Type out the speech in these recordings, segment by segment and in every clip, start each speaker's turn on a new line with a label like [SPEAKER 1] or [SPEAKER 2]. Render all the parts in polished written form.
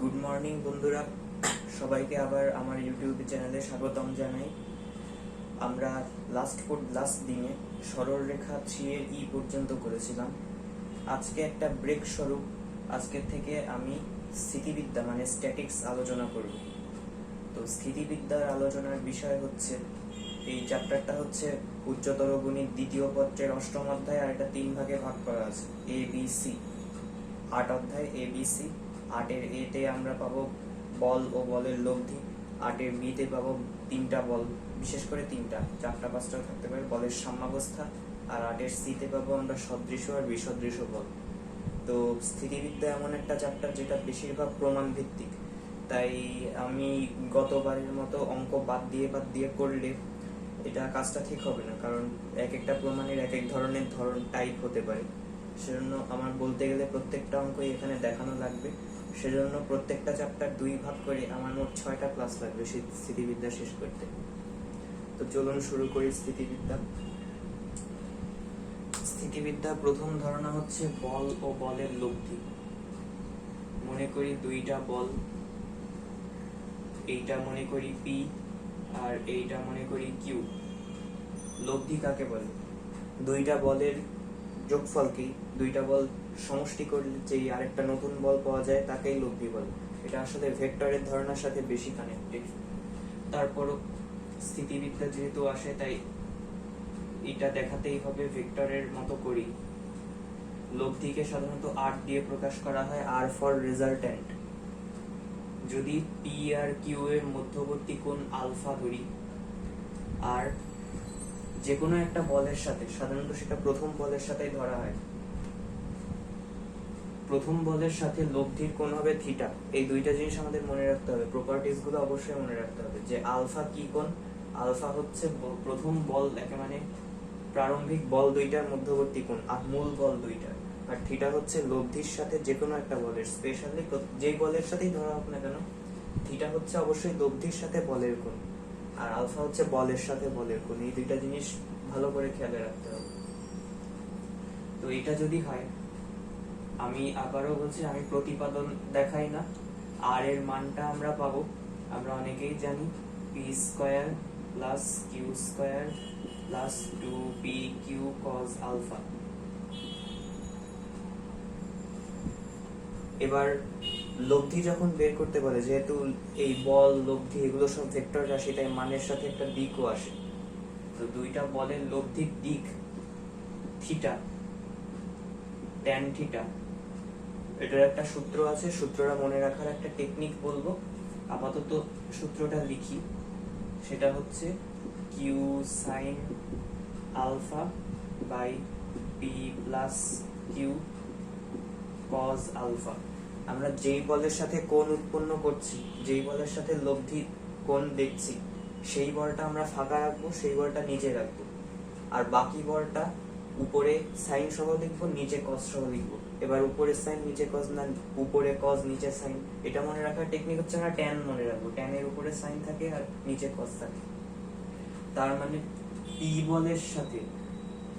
[SPEAKER 1] Good morning বন্ধুরা, সবাইকে আবার আমার ইউটিউব চ্যানেলে স্বাগতম জানাই। আমরা লাস্ট দিনে সরলরেখা 3 এর ই পর্যন্ত করেছিলাম। আজকে একটা ব্রেক স্বরূপ আজকের থেকে আমি স্থিতিবিদ্যা মানে স্ট্যাটিক্স আলোচনা করব। তো স্থিতিবিদ্যার আলোচনার বিষয় হচ্ছে, এই চ্যাপ্টারটা হচ্ছে উচ্চতর গণিত দ্বিতীয় পত্রের 8ম অধ্যায়, আর এটা 3 ভাগে ভাগ করা আছে। এ বি সি 8 অধ্যায় এ বি সি। 8-এর এ তে আমরা পাবো বল ও বলের লব্ধি, 8-এর বি তে পাবো 3টা বল, বিশেষ করে 3টা, 4টা 5টাও থাকতে পারে, বলের সাম্যাবস্থা। আর 8-এর সি তে পাবো আমরা সদৃশ আর বিসদৃশ বল। তো স্থিতিবিদ্যা এমন একটা চ্যাপ্টার যেটা বেশিরভাগ প্রমাণ ভিত্তিক, তাই আমি গতবারের মতো অঙ্ক বাদ দিয়ে করলে এটা কাজটা ঠিক হবে না, কারণ এক একটা প্রমাণের এক এক ধরনের টাইপ হতে পারে। সেজন্য আমার বলতে গেলে প্রত্যেকটা অঙ্কই এখানে দেখানো লাগবে। সেজন্য প্রত্যেকটা চ্যাপ্টার 2 ভাগ করে আমার মোট 6টা ক্লাস লাগবে স্থিতিবিদ্যা শেষ করতে। তো চলুন শুরু করি স্থিতিবিদ্যা। প্রথম ধারণা হচ্ছে বল ও বলের লব্ধি। মনে করি 2টা বল, এইটা মনে করি পি আর এইটা মনে করি কিউ। লব্ধি কাকে বলে? 2টা বলের যোগফলকে, 2টা বল সমষ্টি করলে যেই আরেকটা নতুন বল পাওয়া যায় তাকেই লব্ধি বলে। এটা আসলে ভেক্টরের ধারণার সাথে বেশি কানেক্টেড। তারপরও স্থিতিবিদ্যা যেহেতু আসে, তাই এটা দেখাতেই হবে ভেক্টরের মতো করি। লব্ধিকে সাধারণত আর দিয়ে প্রকাশ করা হয়, আর ফর রেজাল্ট্যান্ট। যদি পি আর কিউ এর মধ্যবর্তী কোণ আলফা ধরি, আর যে কোনো একটা বলের সাথে, সাধারণত সেটা প্রথম বলের সাথেই ধরা হয়, প্রথম বলের সাথে লব্ধির কোণ হবে থিটা। এই 2টা জিনিস আমাদের মনে রাখতে হবে, প্রপার্টিজ গুলো অবশ্যই মনে রাখতে হবে। যে আলফা কি কোণ? আলফা হচ্ছে প্রথম বল মানে প্রারম্ভিক বল 2টার মধ্যবর্তী কোণ, আর মূল বল 2টার। আর থিটা হচ্ছে লব্ধির সাথে যে কোনো একটা বলের, স্পেশালি যে বলের সাথেই ধরা হোক না কেন, থিটা হচ্ছে অবশ্যই লব্ধির সাথে বলের কোণ, আর আলফা হচ্ছে বলের সাথে বলের কোণ। এই 2টা জিনিস ভালো করে খেয়ালে রাখতে হবে। তো এটা যদি হয়, আমি আবারও বলছি, আমি প্রতিপাদন দেখাই না, আর এর মানটা আমরা পাবো, আমরা অনেকেই জানি, p square plus Q square plus 2pq cos alpha. এবার লব্ধি যখন বের করতে বলে, যেহেতু এই বল লব্ধি এগুলো সব ভেক্টর রাশি, তাই মানের সাথে একটা দিকও আসে। তো 2টা বলের লব্ধির দিক থিটা, ট্যান থিটা। এটার একটা সূত্র আছে, সূত্রটা মনে রাখার একটা টেকনিক বলবো। আপাতত সূত্রটা লিখি, সেটা হচ্ছে q sine alpha by P plus Q cos alpha. আমরা যেই বলের সাথে কোণ উৎপন্ন করছি, যেই বলের সাথে লব্ধি কোণ দেখছি, সেই বলটা আমরা ফাঁকা রাখবো, সেই বলটা নিচে রাখবো, আর বাকি বলটা উপরে সাইন সহ লিখবো, নিচে কজ সহ লিখবো। এবার উপরে সাইন নিচে কজ না, উপরে কজ নিচে সাইন। এটা মনে রাখার টেকনিক হচ্ছে আমরা ট্যান মনে রাখবো, ট্যানের উপরে সাইন থাকে আর নিচে কজ থাকে। তার মানে পি বলের সাথে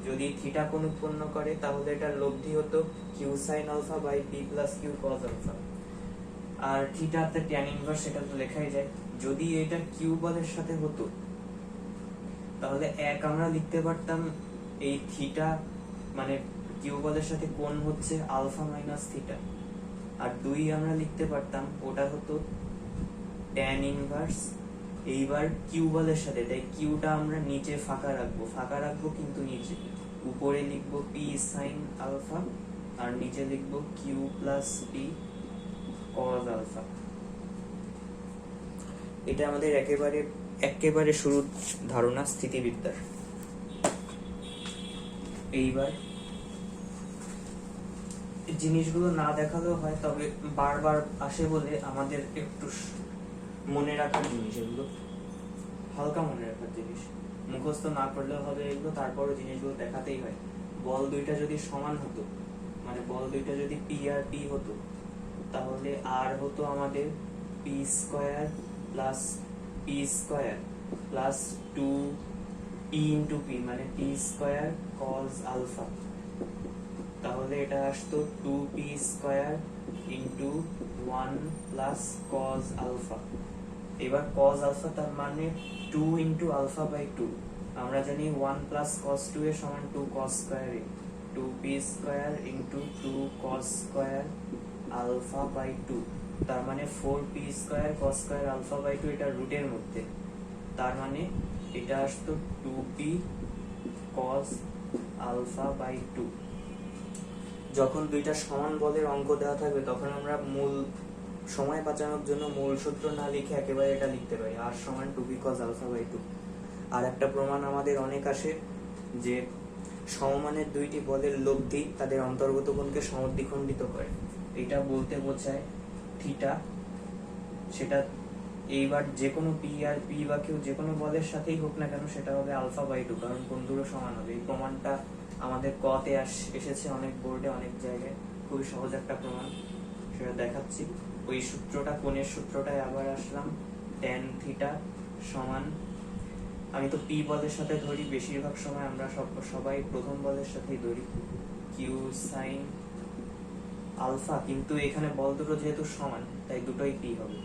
[SPEAKER 1] যদি থিটা কোণ উৎপন্ন করে, তাহলে এটা লব্ধি হতো Q sine alpha by P plus Q cos alpha. আর থিটাতে ট্যান ইনভার্স, সেটা তো লেখাই যায়। যদি এটা কিউ বলের সাথে হতো, তাহলে আমরা লিখতে পারতাম এই থিটা মানে কিউ বলের সাথে কোণ হচ্ছে আলফা মাইনাস থিটা। আর 2 আমরা লিখতে পারতাম, ওটা হতো ট্যান ইনভার্স এইবার কিউ বলের সাথে, তাই কিউটা আমরা নিচে ফাঁকা রাখবো কিন্তু নিচে। উপরে লিখবো পি সাইন আলফা, আর নিচে লিখবো q plus p cos alpha. এটা আমাদের একেবারে শুরুর ধারণা স্থিতিবিদ্যার। এইবার জিনিসগুলো না দেখালেও হয়, তবে বারবার আসে বলে আমাদের একটু মনে রাখার জিনিস, এগুলো হালকা মনে রাখার জিনিস, মুখস্থ না করলেও হবে এগুলো, তারপরও জিনিসগুলো দেখাতেই হয়। বল 2টা যদি সমান হতো, মানে বল 2টা যদি পি আর পি হতো, তাহলে আর হতো আমাদের p square plus p square plus 2p into p, মানে পি স্কয়ার কজ আলফা। তাহলে এটা আসতো 2p square into 1 plus cos alpha. এবার কজ আলফা তার মানে 2 ইন্টু আলফা বাই 2। আমরা জানি 1 প্লাস কজ 2 এর সমান 2 cos square a, 2p square into 2 cos square alpha by 2। তার মানে 4p square cos square alpha by 2, এটা রুটের মধ্যে। তার মানে এটা আসতো 2p কজ আলফা বাই 2। যখন দুইটা সমান বলের অঙ্ক দেওয়া থাকবে তখন আমরা মূল সময় বাঁচানোর জন্য মূল সূত্র না লিখে একেবারে এটা লিখতে পারি, আর সমান 2p cos আলফা বাই 2। আর একটা প্রমাণ আমাদের অনেক আসে যে সমমানের দুইটি বলের লব্ধি তাদের অন্তর্গত কোণকে সমদ্বিখণ্ডিত করে। এটা বলতে বোঝায় থিটা, সেটা এইবার যে কোনো পি আর পি বা কেউ যে কোনো বলের সাথেই হোক না কেন সেটা হবে আলফা বাই 2, কারণ কোণ দুটো সমান হবে। এই প্রমাণটা আমাদের কতে এসেছে অনেক বোর্ডে, অনেক জায়গায়। খুবই সহজ একটা প্রমাণ, সেটা দেখাচ্ছি। ওই সূত্রটা, কোণের সূত্রটায় আবার আসলাম। tan থিটা সমান, আমি তো পি বলের সাথে ধরি, বেশিরভাগ সময় আমরা সবাই প্রথম বলের সাথেই ধরি, কিউ সাইন আলফা। কিন্তু এখানে বল দুটো যেহেতু সমান তাই দুটোই পি হবে,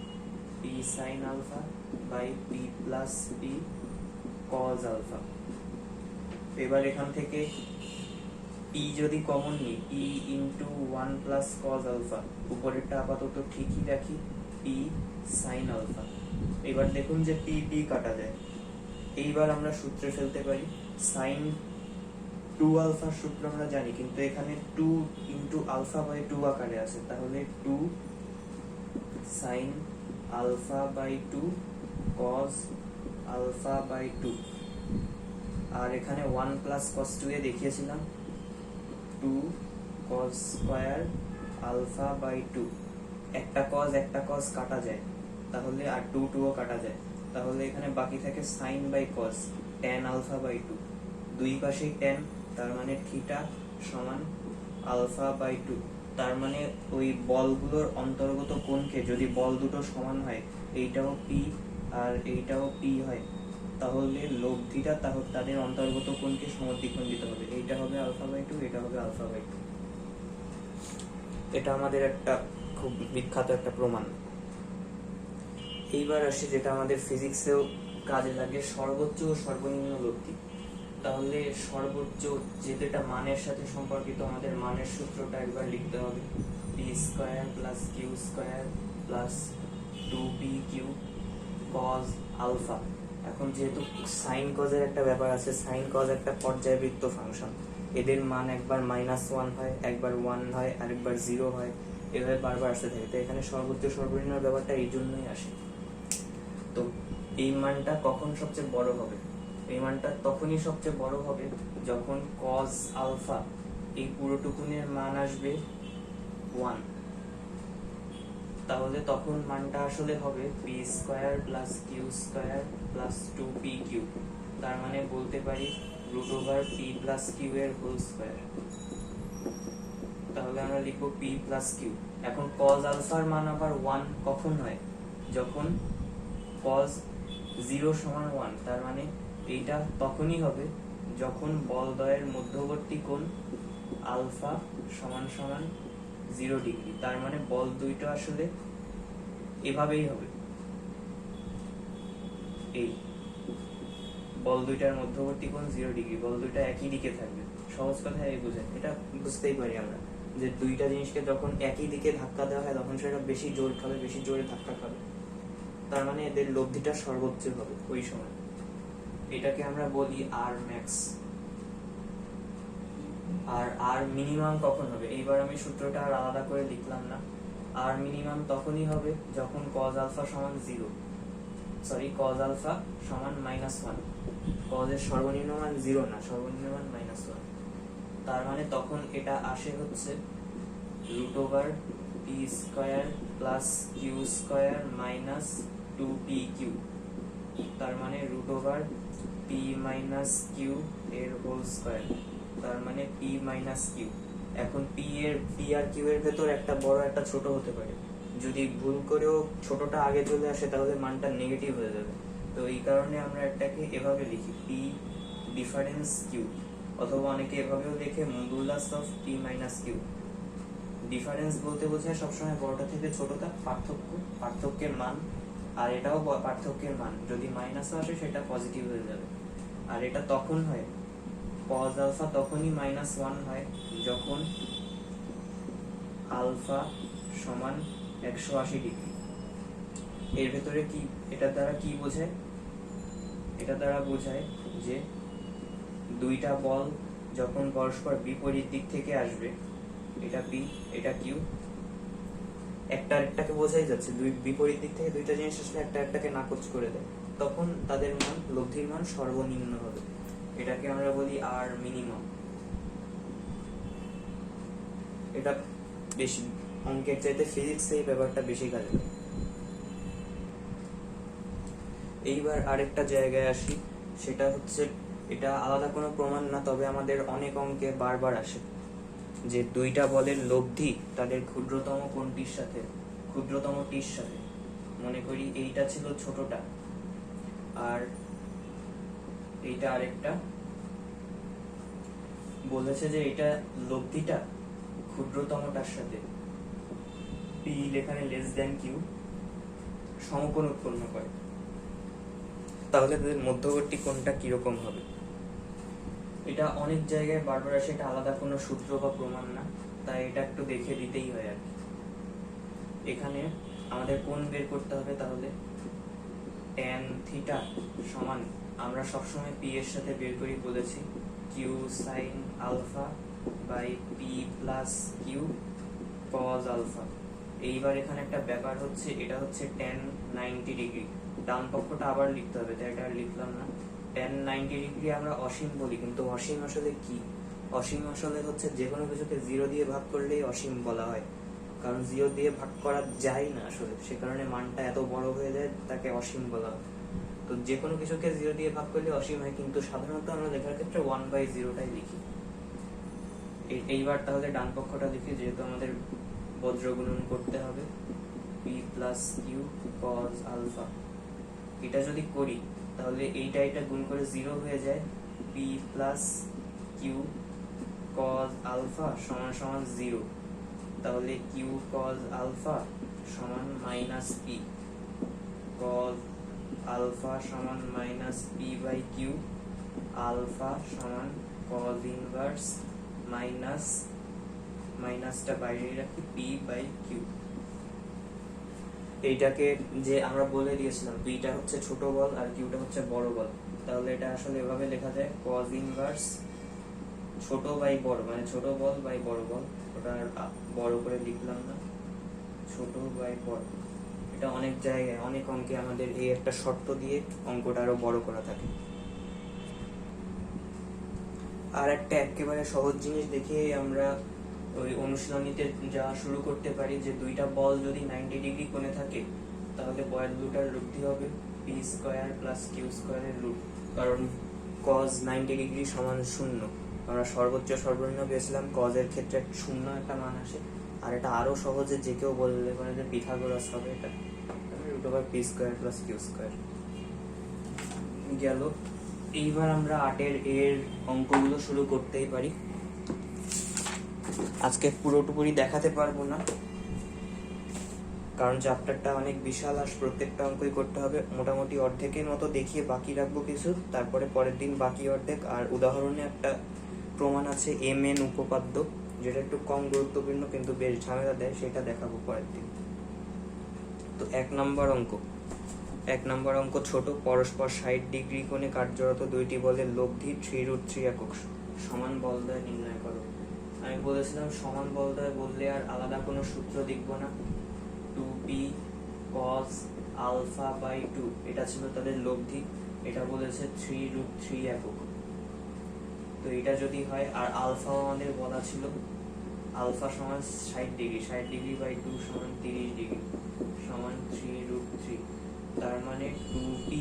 [SPEAKER 1] p sine alpha by P plus p cos alpha. এবার এখান থেকে পি যদি কমন নিই, p into 1 plus cos alpha, উপরেরটা আপাতত ঠিকই রাখি, পি সাইন আলফা। এবার দেখুন যে পি পি কাটা যায়। এইবার আমরা সূত্রে ফেলতে পারি। সাইন 2 আলফার সূত্র আমরা জানি, কিন্তু এখানে 2 ইন্টু আলফা বাই 2 আকারে আছে, তাহলে 2 sine alpha by 2 cos alpha by 2। আর এখানে 1 প্লাস কস 2 এ দেখিয়েছিলাম 2 কস স্কয়ার আলফা বাই 2। একটা কজ কাটা যায়, তাহলে আর 2 2 ও কাটা যায়, তাহলে এখানে বাকি থাকে sine by cos tan alpha by 2। দুই পাশেই tan, তার মানে থিটা সমান আলফা বাই 2। তার মানে ওই বলগুলোর অন্তর্গত কোণকে, যদি বল দুটো সমান হয়, এইটাও পি আর এইটাও পি হয়, তাহলে লব্ধিটা তাদের অন্তর্গত কোণকে সমদ্বিখণ্ডিত হবে। এইটা হবে আলফা বাই 2, এটা হবে আলফা বাই 2। এটা আমাদের একটা খুব বিখ্যাত একটা প্রমাণ। এইবার আসে যেটা আমাদের ফিজিক্সেও কাজে লাগে, সর্বোচ্চ ও সর্বনিম্ন লব্ধি। তাহলে সর্বোচ্চ, যেহেতু এটা মানের সাথে সম্পর্কিত, আমাদের মানের সূত্রটা একবার লিখতে হবে, P square plus Q square plus 2p q cos alpha. এখন যেহেতু সাইন কজের একটা ব্যাপার আছে, সাইন কজ একটা পর্যায়বৃত্ত ফাংশন, এদের মান একবার -1 হয়, একবার 1 হয়, আরেকবার 0 হয়, এভাবে বারবার আসতে থাকে। তো এখানে সর্বোচ্চ সর্বনিম্ন ব্যাপারটা এই জন্যই আসে। তো এই মানটা কখন সবচেয়ে বড় হবে? এই মানটা তখনই সবচেয়ে বড় হবে যখন কজ আলফা, এই পুরোটুকুনের মান আসবে 1। তাহলে তখন মানটা আসলে হবে P square plus Q square plus 2p q. তার মানে বলতে পারি root over p plus Q এর হোল স্কয়ার। তাহলে আমরা লিখব পি প্লাস কিউ। এখন কজ আলফার মান আবার 1 কখন হয়? যখন কজ 0 সমান 1। তার মানে এইটা তখনই হবে যখন বলদ্বয়ের মধ্যবর্তী কোণ আলফা সমান সমান 0 ডিগ্রি। তার মানে বল দুইটা আসলে এভাবেই হবে, এই বল দুইটার মধ্যবর্তী কোণ 0 ডিগ্রি, বল দুইটা একই দিকে থাকবে। সহজ কথায় এই বোঝায়, এটা বুঝতেই পারি আমরা যে দুইটা জিনিসকে যখন একই দিকে ধাক্কা দেওয়া হয় তখন সেটা বেশি জোর খাবে, বেশি জোরে ধাক্কা খাবে। তার মানে এদের লব্ধিটা সর্বোচ্চ হবে ওই সময়। এটাকে আমরা বলি আর ম্যাক্স। আর আর মিনিমাম কখন হবে? এইবার আমি সূত্রটা আর আলাদা করে লিখলাম না। আর মিনিমাম তখনই হবে যখন cos আলফা সমান 0, সরি cos আলফা সমান -1। cos এর সর্বনিম্ন মান 0 না, সর্বনিম্ন মান -1। তার মানে তখন এটা আসে হচ্ছে root over p square plus Q square minus 2p q. তার মানে root over p minus Q এর হোল স্কয়ার। তার মানে পি মাইনাস কিউ। এখন পি আর কিউ এর ভেতর একটা বড় একটা ছোট হতে পারে, যদি ভুল করেও ছোটটা আগে চলে আসে তাহলে মানটা নেগেটিভ হয়ে যাবে। তো এই কারণে আমরা এটাকে এভাবে লিখি পি ডিফারেন্স কিউ, অথবা অনেকে এভাবেও লিখে modulus of p minus q, difference বলতে বোঝায় সবসময় বড়টা থেকে ছোটটা পার্থক্যের মান, আর এটাও পার্থক্যের মান, যদি মাইনাস আসে সেটা পজিটিভ হয়ে যাবে। আর এটা তখন হয় cos আলফা তখনই -1 হয় যখন আলফা সমান 180 ডিগ্রি। এর ভেতরে কি এটা দ্বারা কি বোঝায়? এটা দ্বারা বোঝায় যে দুইটা বল যখন পরস্পর বিপরীত দিক থেকে আসবে, এটা পি এটা কিউ, একটা আরেকটাকে বোঝাই যাচ্ছে দুই বিপরীত দিক থেকে দুইটা জিনিস আসলে একটা একটাকে নাকচ করে দেয়, তখন তাদের মান লব্ধির মান সর্বনিম্ন হবে। এটাকে আমরা বলি আর মিনিমাম। এটা বেশি অঙ্কের চাইতে ফিজিক্সে এই ব্যাপারটা বেশি কাজে লাগে। এইবার আরেকটা জায়গায় আসি, সেটা হচ্ছে এটা আলাদা কোনো প্রমাণ না, তবে আমাদের অনেক অঙ্কে বারবার আসে যে দুইটা বলের লব্ধি তাদের ক্ষুদ্রতম কোণটির সাথে, ক্ষুদ্রতমটির সাথে, মনে করি এইটা ছিল ছোটটা আর এইটা আরেকটা, বলেছে যে এটা লব্ধিটা ক্ষুদ্রতমটার সাথে পি এখানে লেস দ্যান কিউ সমকোণ উৎপন্ন করে, তাহলে তাদের মধ্যবর্তী কোণটা কিরকম হবে? এটা অনেক জায়গায় বারবার আসে, এটা আলাদা কোনো সূত্র বা প্রমাণ না, তাই এটা একটু দেখে দিতেই হয় আর কি। এখানে আমাদের কোণ বের করতে হবে, তাহলে tan থিটা সমান আমরা সবসময় পি এর সাথে বের করি বলেছি q sine alpha by P plus Q cos alpha. এইবার এখানে একটা ব্যাপার হচ্ছে, এটা হচ্ছে tan 90 ডিগ্রি, ডান পক্ষটা আবার লিখতে হবে, তাই এটা আর লিখলাম না। tan 90 ডিগ্রি আমরা অসীম বলি, কিন্তু অসীম আসলে কি? অসীম আসলে হচ্ছে যে কোনো কিছুকে 0 দিয়ে ভাগ করলেই অসীম বলা হয়, কারণ 0 দিয়ে ভাগ করা যায় না আসলে, সে কারণে মানটা এত বড় হয়ে যায়, তাকে অসীম বলা হয়। তো যে কোনো কিছুকে 0 দিয়ে ভাগ করলে অসীম হয়, কিন্তু সাধারণত আমরা লেখার ক্ষেত্রে 1/0টাই লিখি। এইবার তাহলে ডান পক্ষটা লিখি, যেহেতু আমাদের বজ্র গুণন করতে হবে, p plus Q cos alpha. এটা যদি করি তাহলে এটা গুণ করে 0 হয়ে যায়, p plus Q cos alpha সমান সমান 0, তাহলে কিউ কজ আলফা সমান মাইনাস পি, কজ আলফা সমান minus p by q, alpha সমান কজ ইনভার্স মাইনাসটা বাইরে রাখি পি বাই কিউ। এইটাকে যে আমরা বলে দিয়েছিলাম পিটা হচ্ছে ছোট বল আর কিউটা হচ্ছে বড় বল, তাহলে এটা আসলে এভাবে লেখা যায় কজ ইনভার্স ছোট বাই বড়, মানে ছোট বল বাই বড় বল, ওটা বড় করে লিখলাম না, ছোট বাই বড়। এটা অনেক জায়গায় অনেক অঙ্কে আমাদের এই একটা শর্ত দিয়ে অঙ্কটা আরো বড় করা থাকে। আর একটা একেবারে সহজ জিনিস দেখে আমরা ওই অনুশীলনীতে যাওয়া শুরু করতে পারি, যে দুইটা বল যদি 90 ডিগ্রি কোণে থাকে তাহলে বয়ের দুটার লব্ধি হবে পি স্কয়ার প্লাস কিউ স্কয়ারের রুট, কারণ cos 90 ডিগ্রি সমান 0। আমরা সর্বোচ্চ সর্বনিম্ন পেয়েছিলাম cos এর ক্ষেত্রে 0 একটা মান আসে, আর এটা আরো সহজে যে কেউ বলতে পারে যে পিথাগোরাস হবে, এটা root over p square plus Q square গেল। এইবার আমরা 8 এর অঙ্কগুলো শুরু করতেই পারি। আজকে পুরোটুকুই দেখাতে পারবো না, কারণ চ্যাপ্টারটা অনেক বিশাল আর প্রত্যেকটা অঙ্কই করতে হবে। মোটামুটি অর্ধেকের মতো দেখিয়ে বাকি রাখবো কিছু, তারপরে পরের দিন বাকি অর্ধেক। আর উদাহরণে একটা প্রমাণ আছে mn উপপাদ্য, যেটা একটু কম গুরুত্বপূর্ণ কিন্তু বেশ ঝামেলা দেয়, সেটা দেখাবো পরের দিন। তো 1 নম্বর অঙ্ক ছোট, পরস্পর 60 ডিগ্রি কোণে কার্যরত দুইটি বলের লব্ধি 3√3 একক সমান বলদ্বয় নির্ণয় করো। আমি বলেছিলাম সমান বলদ্বয় বললে আর আলাদা কোনো সূত্র লিখবো না, 2p cos আলফা বাই 2 এটা ছিল তাদের লব্ধি, এটা বলেছে 3√3 একক। তো এটা যদি হয়, আর আলফাও আমাদের বলা ছিল আলফা সমান 60 ডিগ্রি বাই 2 সমান 30 ডিগ্রি সমান 3√3, তার মানে 2p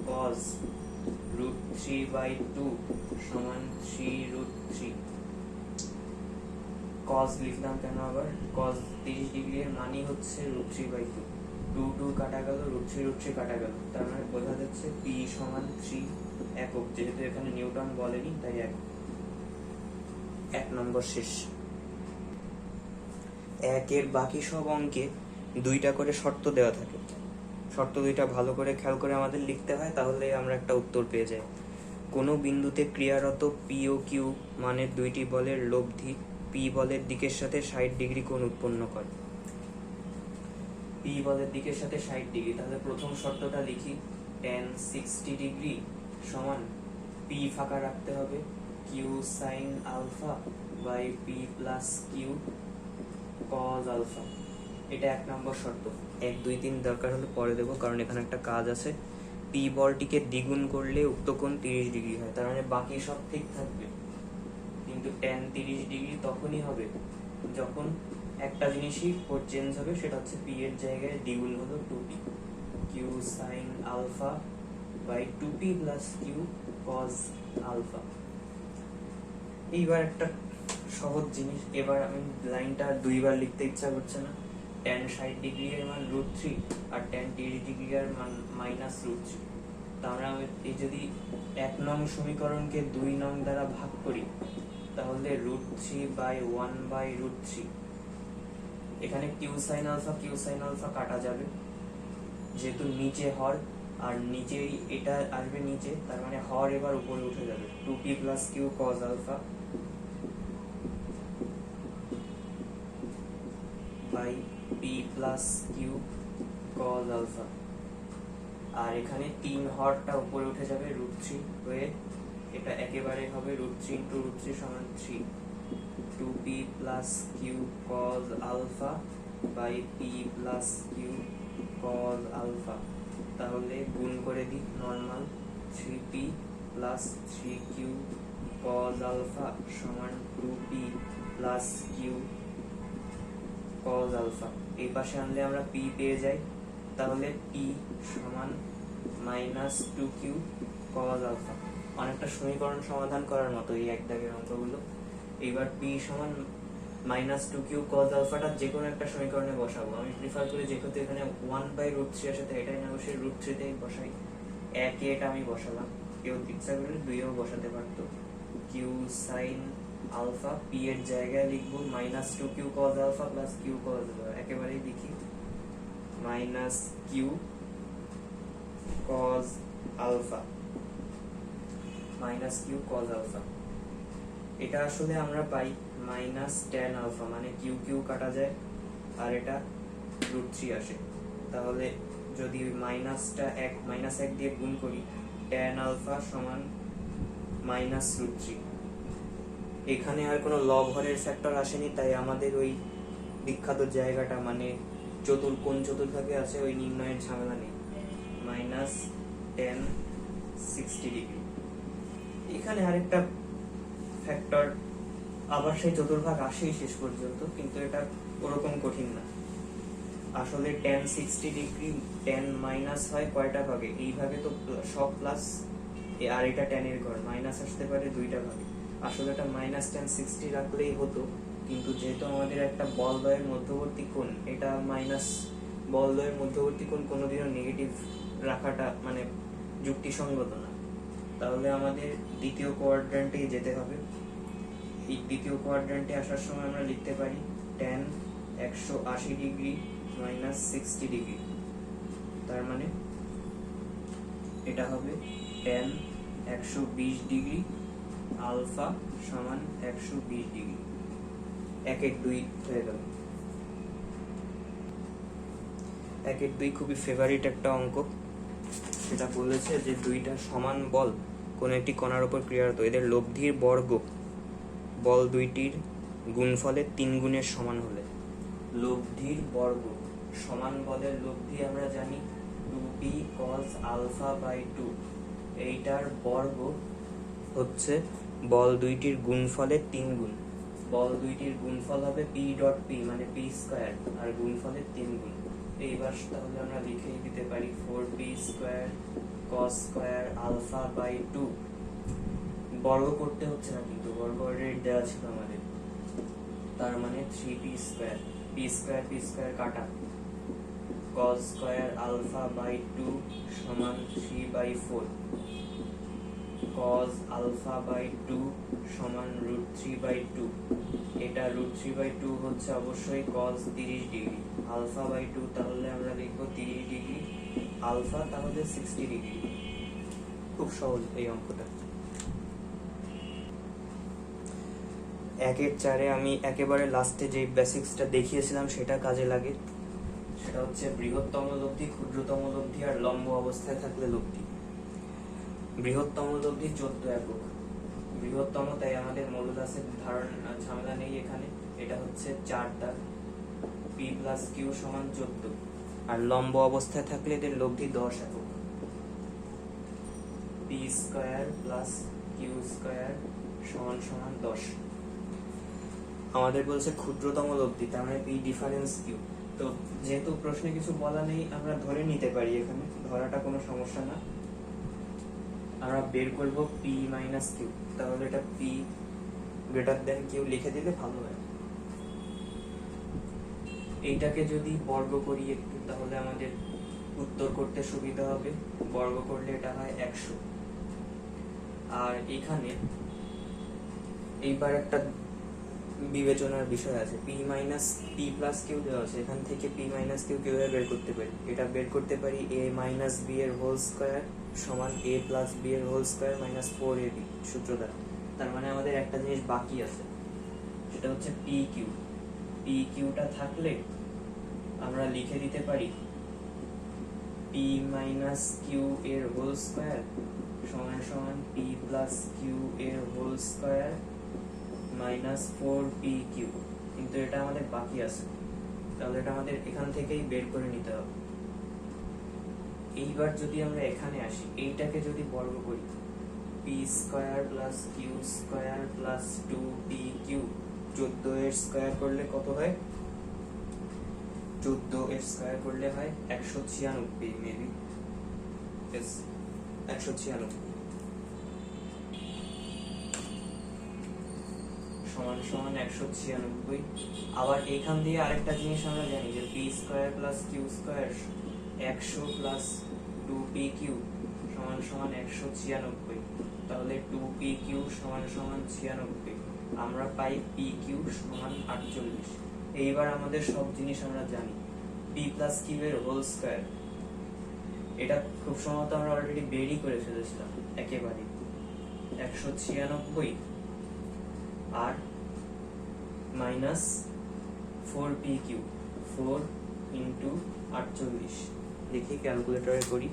[SPEAKER 1] cos √3 বাই 2 সমান 3√3। cos লিখলাম কেন আবার, cos 30 ডিগ্রি এর মানই হচ্ছে √3 বাই 2, 2 কাটা গেল, √3 কাটা গেল, তার মানে বোঝা যাচ্ছে p সমান 3 একক, যেহেতু এখানে নিউটন বলেনি তাই একক। 1 নম্বর শেষ। একের বাকি সব অঙ্কে 2টা করে শর্ত দেওয়া থাকে। শর্ত 2টা ভালো করে খেয়াল করে আমাদের লিখতে হয়, তাহলে আমরা একটা উত্তর পেয়ে যাই। কোনো বিন্দুতে ক্রিয়ারত পি ও কিউ মানের 2টি বলের লব্ধি পি বলের দিকের সাথে 60 ডিগ্রি কোণ উৎপন্ন করে। পি বলের দিকের সাথে 60 ডিগ্রি, তাহলে প্রথম শর্তটা লিখি, tan 60 ডিগ্রি সমান পি ফাঁকা রাখতে হবে q sine alpha by P plus Q cos alpha. এটা 1 নম্বর শর্ত। 1, 2, 3 দরকার হলে পরে দেবো, কারণ এখানে একটা কাজ আছে। পি বলটিকে দ্বিগুণ করলে উক্ত কোণ 30 ডিগ্রি হয়, তার মানে বাকি সব ঠিক থাকবে, কিন্তু tan 30 ডিগ্রি তখনই হবে যখন একটা জিনিসই চেঞ্জ হবে, সেটা হচ্ছে পি এর জায়গায় দ্বিগুণ হলো 2p q sine alpha by 2p plus Q cos alpha. এইবার একটা সহজ জিনিস, এবার আমি লাইনটা 2বার লিখতে ইচ্ছা করছে না। tan 60 ডিগ্রি এর মান √3 আর tan 30 ডিগ্রি এর মান -√3। তাহলে আমি এই যদি 1 নং সমীকরণকে 2 নং দ্বারা ভাগ করি, তাহলে √3/1/√3। এখানে কিউ সাইন আলফা কাটা যাবে, যেহেতু নিচে হর আর নিচেই এটা আসবে নিচে, তার মানে হর এবার উপরে উঠে যাবে। 2p plus Q cos alpha by P plus Q cos alpha, আর এখানে 3 হরটা উপরে উঠে যাবে √3 হয়ে, এটা একেবারে হবে √3 × √3 সমান 3 2p plus Q cos alpha by P plus Q cos alpha. তাহলে গুণ করে দিই normal, 3p plus 3q cause alpha সমান 2p plus Q cos alpha. এই পাশে আনলে আমরা p পেয়ে যাই, তাহলে p সমান -2q কজ আলফা। অনেকটা সমীকরণ সমাধান করার মতো এই এক দাগের অঙ্কগুলো। এবার p সমান -2q cos আলফাটা যে কোনো একটা সমীকরণে বসাবো। আমি প্রিফার করি যেহেতু এখানে 1/√3 আসে, তাই এটাই না বসে √3 তেই বসাই। 1 এটা আমি বসালাম, কেউ ইচ্ছা করলে 2-এও বসাতে পারতো। q sin আলফা p এর জায়গায় লিখবো -2q cos alpha plus q cos alpha, একেবারেই লিখি -q cos alpha -q cos alpha. এটা আসলে আমরা পাই -tan আলফা, মানে কিউ কিউ কাটা যায় আর এটা √3 আসে। তাহলে যদি -1 দিয়ে গুণ করি, tan আলফা সমান -√3। এখানে আর কোনো লব হরের ফ্যাক্টর আসেনি, তাই আমাদের ওই বিখ্যাত জায়গাটা মানে কোন চতুর্ভাগে আছে ওই নির্ণয়ের ঝামেলা নেই। -tan 60 degree. এখানে আরেকটা ফ্যাক্টর আবার সেই চতুর্ভাগ আসেই শেষ পর্যন্ত, কিন্তু এটা ওরকম কঠিন না। আসলে tan 60 ডিগ্রি tan মাইনাস হয় কয়টা ভাগে, এই ভাগে তো সব প্লাস, আর এটা tan এর ঘর, মাইনাস আসতে পারে 2টা ভাগে। আসলে এটা -tan 60 রাখলেই হতো, কিন্তু যেহেতু আমাদের একটা বলদ্বয়ের মধ্যবর্তী কোণ, এটা মাইনাস বলদ্বয়ের মধ্যবর্তী কোণ কোনোদিনও নেগেটিভ রাখাটা মানে যুক্তিসঙ্গত না। তাহলে আমাদের দ্বিতীয় কোয়াড্র্যান্টেই যেতে হবে। এই দ্বিতীয় কোয়াড্র্যান্টে আসার সময় আমরা লিখতে পারি tan 180 ডিগ্রি -60 ডিগ্রি, তার মানে এটা হবে tan 120 ডিগ্রি আলফা সমান 120 ডিগ্রি। 1 1 2 হয়ে গেল। 1 1 2 খুবই ফেভারিট একটা অঙ্ক। সেটা বলেছে যে 2টা সমান বল কোন একটি কণার উপর ক্রিয়ারত, এদের লব্ধির বর্গ বল 2টির গুণফলের 3 গুণের সমান হলে। লব্ধির বর্গ সমান বলের লব্ধি আমরা জানি 2p cos আলফা বাই 2, এইটার বর্গ হচ্ছে বল 2টির গুণফলের 3 গুণ। বল 2টির গুণফল হবে p ডট p মানে p স্কয়ার, আর গুণফলের 3 গুণ। এইবার তাহলে আমরা লিখে দিতে পারি 4p square cos square alpha by 2। বর্গ করতে হচ্ছে না, কিন্তু বর্গ অলরেডি দেওয়া ছিল আমাদের, তার মানে 3p স্কয়ার, p স্কয়ার কাটা, cos স্কয়ার আলফা বাই 2 সমান 3/4 cos α/2 সমান √3/2। এটা √3/2 হচ্ছে অবশ্যই cos 30 ডিগ্রি, α/2 তাহলে আমরা লিখবো 30 ডিগ্রি, আলফা তাহলে 60 ডিগ্রি। খুব সহজ এই অঙ্কটা। 1/4 আমি একেবারে লাস্টে যে বেসিক্সটা দেখিয়েছিলাম সেটা কাজে লাগে। সেটা হচ্ছে বৃহত্তম লব্ধি, ক্ষুদ্রতম লব্ধি আর লম্ব অবস্থায় থাকলে লব্ধি। বৃহত্তম লব্ধি 14 একক। বৃহত্তম তাই আমাদের মডুলাসের ধারণা ঝামেলা নেই এখানে। এটা হচ্ছে 4 দাগ, p + q সমান 14। আর লম্ব অবস্থায় থাকলে এদের লব্ধি 10 একক। p square plus q square সমান 10। আমাদের বলছে ক্ষুদ্রতম লব্ধি, তার মানে p ডিফারেন্স q। তো যেহেতু প্রশ্নে কিছু বলা নেই, আমরা ধরে নিতে পারি, এখানে ধরাটা কোনো সমস্যা না। আমরা বের করব p - q, তাহলে এটা p > q লিখে দিলে ভালো হয়। এইটাকে যদি বর্গ করি একটু, তাহলে আমাদের উত্তর করতে সুবিধা হবে। বর্গ করলে এটা হয় 100। আর এখানে এইবার একটা বিবেচনার বিষয় আছে, p + q দেওয়া আছে, এখান থেকে p - q কিভাবে বের করতে পারি? এটা বের করতে পারি a - b এর হোল স্কয়ার সমান a + b এর হোল স্কয়ার - 4ab সূত্র দ্বারা। তার মানে আমাদের একটা জিনিস বাকি আছে, সেটা হচ্ছে pq। pqটা থাকলে আমরা লিখে দিতে পারি p - q এর হোল স্কয়ার সমান p + q এর হোল স্কয়ার -4pq। কিন্তু এটা আমাদের বাকি আছে, তাহলে এটা আমাদের এখান থেকেই বের করে নিতে হবে। এইবার যদি আমরা এখানে আসি, এইটাকে যদি বর্গ করি, p square plus q square plus 2pq, 14 এর স্কয়ার করলে কত হয়? 14 এর স্কয়ার করলে হয় 196, মেবি 196 সমান 196। আবার এখান দিয়ে আরেকটা জিনিস আমরা জানি যে p square plus q square 100 plus 2pq সমান 196। তাহলে 2pq সমান 96। আমরা পাই pq সমান 48। এইবার আমাদের সব জিনিস আমরা জানি। p + q এর হোল স্কয়ার, এটা খুব সম্ভবত আমরা অলরেডি বেরই করে ফেলেছিলাম একেবারে। 196 আর -4pq, 4 × 48। দেখি ক্যালকুলেটরে করি।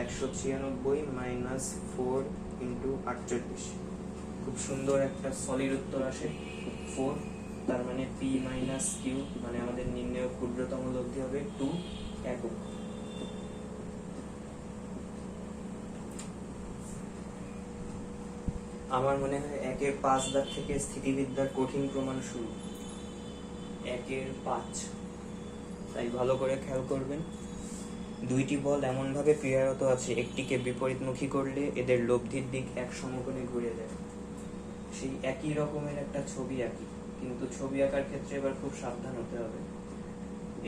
[SPEAKER 1] 196 - 4 × 48, খুব সুন্দর একটা সলিড উত্তর আসে 4। তার মানে p - q মানে আমাদের নির্ণেয় ক্ষুদ্রতম লব্ধি হবে 2 একক। আমার মনে হয় 1-এর 5 দাগ থেকে স্থিতিবিদ্যার কঠিন প্রমাণ শুরু। 1-এর 5, তাই ভালো করে খেয়াল করবেন। দুইটি বল এমনভাবে ক্রিয়ারত আছে, একটিকে বিপরীতমুখী করলে এদের লব্ধির দিক এক সমকোণে ঘুরে যায়। সেই একই রকমের একটা ছবি আঁকি, কিন্তু ছবি আঁকার ক্ষেত্রে এবার খুব সাবধান হতে হবে।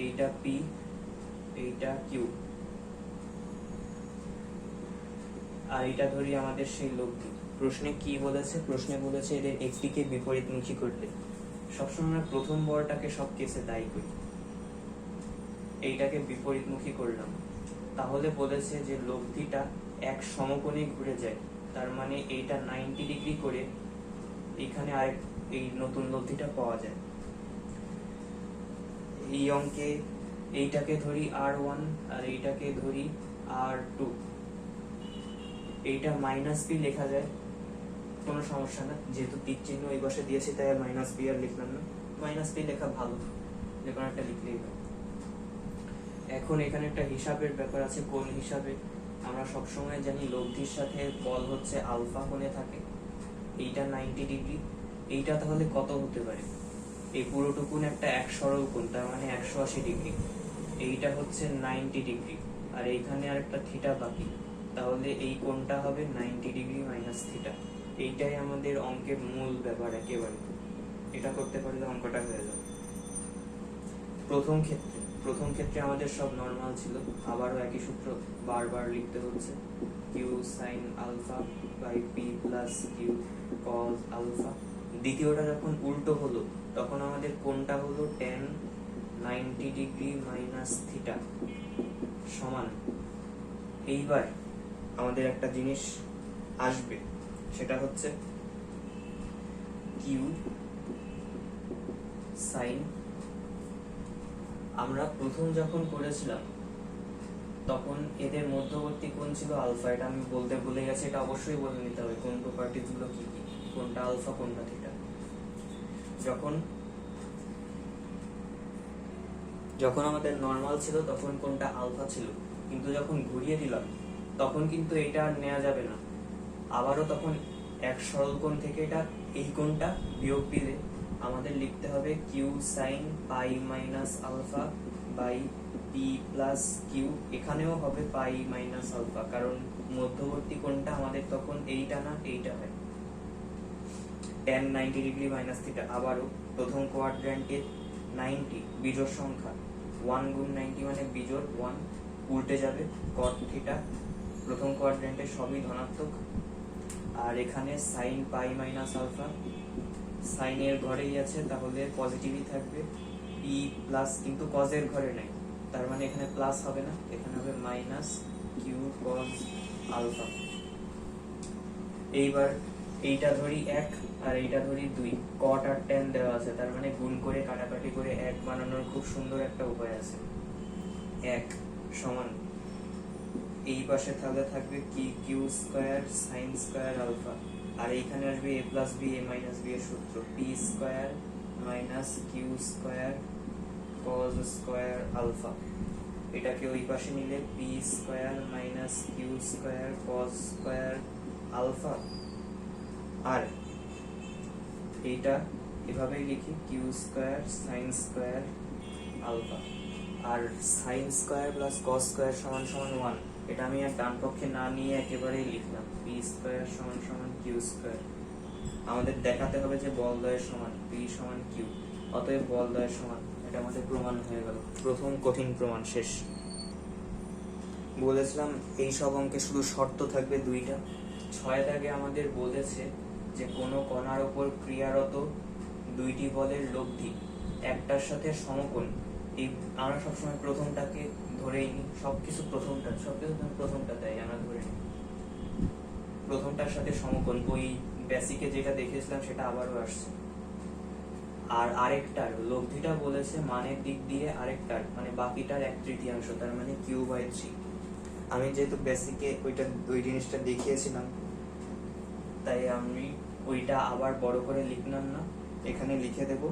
[SPEAKER 1] এইটা p, এইটা q, আর এটা ধরি আমাদের সেই লব্ধি। প্রশ্নে কি বলেছে? প্রশ্নে বলেছে এদের একটিকে বিপরীতমুখী করলে। সবসময় আমরা প্রথম বলটাকে সব কেসে দায়ী করি। এইটাকে বিপরীতমুখী করলাম, তাহলে বলেছে যে লব্ধিটা এক সমকোণে ঘুরে যায়। তার মানে এইটা 90 ডিগ্রি করে এখানে আরেক এই নতুন লব্ধিটা পাওয়া যায়। এই অঙ্কে এইটাকে ধরি r1 আর এইটাকে ধরি r2। এইটা -p লেখা যায়, কোনো সমস্যা না, যেহেতু তীর চিহ্ন এই পাশে দিয়েছি তাই -p আর লিখলাম না। -p লেখা ভালো, যে কোনো একটা লিখলেই হয়। এখন এখানে একটা হিসাবের ব্যাপার আছে। কোন হিসাবে? আমরা সবসময় জানি লব্ধির সাথে বল হচ্ছে আলফা কোণে থাকে। এইটা 90 ডিগ্রি, এইটা তাহলে কত হতে পারে? এই পুরোটুকুন একটা এক সরল কোণ, তার মানে 180 ডিগ্রি। এইটা হচ্ছে 90 ডিগ্রি, আর এইখানে আর একটা থিটা বাকি, তাহলে এই কোণটা হবে 90 ডিগ্রি মাইনাস থিটা। এইটাই আমাদের অঙ্কের মূল ব্যাপার একেবারে। এটা করতে পারলে অঙ্কটা হয়ে যাবে। প্রথম ক্ষেত্রে প্রথম ক্ষেত্রে আমাদের সব নর্মাল ছিল, আবারও একই সূত্র বারবার লিখতে হচ্ছে, q sine alpha by P plus Q cos alpha. দ্বিতীয়টা যখন উল্টো হলো তখন আমাদের কোনটা হলো tan 90 ডিগ্রি মাইনাস থিটা সমান, এইবার আমাদের একটা জিনিস আসবে, সেটা হচ্ছে কিউ সাইন। আমরা প্রথম যখন করেছিলাম তখন এদের মধ্যবর্তী কোণ ছিল আলফা, এটা আমি বলতে ভুলে গেছি, এটা অবশ্যই বলে নিতে হবে কোন প্রপার্টিজ গুলো কি কি, কোনটা আলফা কোনটা থিটা। যখন আমাদের নর্মাল ছিল তখন কোনটা আলফা ছিল, কিন্তু যখন ঘুরিয়ে দিলাম তখন কিন্তু এটা আর নেওয়া যাবে না, আবারও তখন এক সরল কোণ থেকে এটা এই কোণটা বিয়োগ দিলে আমাদের লিখতে হবে q sine pi minus alpha by P plus q. এখানেও হবে পাই মাইনাস আলফা, কারণ মধ্যবর্তী কোণটা আমাদের তখন এইটা না এইটা হয়, tan 90 ডিগ্রি মাইনাস থিটা। আবারও প্রথম কোয়াড্র্যান্টে 90 বিজোড় সংখ্যা, 1 গুণ 90 মানে বিজোড় 1, উল্টে যাবে cot থিটা, প্রথম কোয়াড্র্যান্টে সবই ধনাত্মক। আর এখানে সাইন পাই মাইনাস আলফা, সাইনের ঘরেই আছে তাহলে পজিটিভই থাকবে, পি প্লাস, কিন্তু কজের ঘরে নাই, তার মানে এখানে প্লাস হবে না, এখানে হবে মাইনাস কিউ কজ আলফা। এইবার এইটা ধরি 1 আর এইটা ধরি 2, cot আর tan দেওয়া আছে, তার মানে গুণ করে কাটাকাটি করে 1 বানানোর খুব সুন্দর একটা উপায় আছে। 1 সমান এই পাশে তাহলে থাকবে কি Q square sine square alpha, আর এইখানে আসবে a plus B a minus B এর সূত্র, P square minus Q square cos square alpha. এটাকে ওই পাশে নিলে P square minus Q square cos square alpha, আর এইটা এভাবেই লিখি Q square sine square alpha, আর sine square plus cos square সমান সমান 1, এটা আমি আর ডান পক্ষে না নিয়ে একেবারেই লিখলাম পি স্কয়ার সমান সমান কিউ স্কয়ার। আমাদের দেখাতে হবে যে বলদ্বয়ের সমান, পি সমান কিউ, অতএব বলদ্বয়ের সমান, এটা আমাদের প্রমাণ হয়ে গেল, প্রথম কঠিন প্রমাণ শেষ। বলেছিলাম এই সব অঙ্কে শুধু শর্ত থাকবে দুইটা। 6 দাগে আমাদের বলেছে যে কোনো কণার উপর ক্রিয়ারত দুইটি বলের লব্ধি একটার সাথে সমকোণ, এই আমরা সবসময় প্রথমটাকে ধরেই নিই, সবকিছু প্রথমটা তাই আমরা ধরে নিই, প্রথমটার সাথে সমকোণ, ওই বেসিকে যেটা দেখেছিলাম সেটা আবারও আসছে। আর আরেকটার লব্ধিটা বলেছে মানের দিক দিয়ে আরেকটার মানে বাকিটার 1/3, তার মানে q/3। আমি যেহেতু বেসিকে ওই জিনিসটা দেখিয়েছিলাম তাই আমি ওইটা আবার বড় করে লিখলাম না, এখানে লিখে দেব।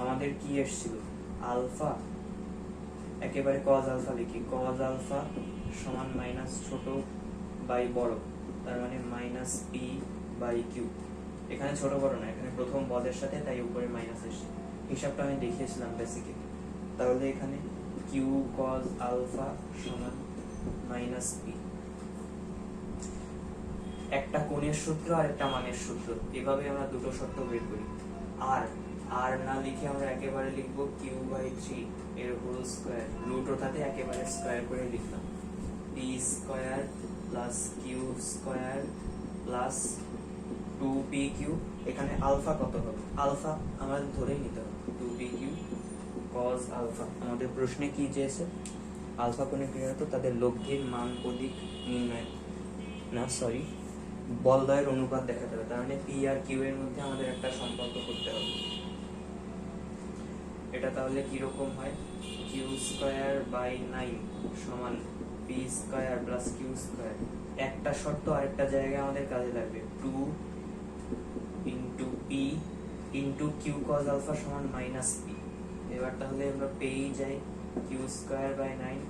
[SPEAKER 1] আমাদের কি এসেছিল আলফা, একেবারে কজ আলফা লিখি, কজ আলফা সমান মাইনাস ছোট বাই বড়, তার মানে মাইনাস পি বাই কিউ। এখানে ছোট বড় না, এখানে প্রথম পদের সাথে, তাই উপরে মাইনাস এসছে, হিসাবটা আমি দেখিয়েছিলাম বেসিকে। তাহলে এখানে কিউ কজ আলফা সমান মাইনাস পি, একটা কোণের সূত্র আর একটা মানের সূত্র, এভাবে আমরা দুটো শর্ত বের করি। আর না লিখে আমরা একেবারে লিখবো q/3 এর হোল স্কয়ার, রুট ওঠাতে একেবারে স্কয়ার করে লিখলাম, p square plus Q square plus 2pq। এখানে আলফা কত হবে, আলফা আমাদের ধরেই নিতে হবে 2pq cos আলফা। আমাদের প্রশ্নে কি চেয়েছে, আলফা কোণে ক্রিয়ারত তাদের লব্ধির মান ও দিক নির্ণয়, না সরি বলদ্বয়ের অনুপাত দেখাতে হবে, তার মানে পি আর কিউ এর মধ্যে আমাদের একটা সম্পর্ক করতে হবে। এটা তাহলে কি রকম হয়, কিউ স্কয়ার বাই 9 সমান p square plus Q square. একটা শর্ত আরেকটা জায়গায় আমাদের কাজে লাগবে, 2 into p into q cos alpha সমান মাইনাস পি। এবার তাহলে আমরা পেয়েই যাই q square by 9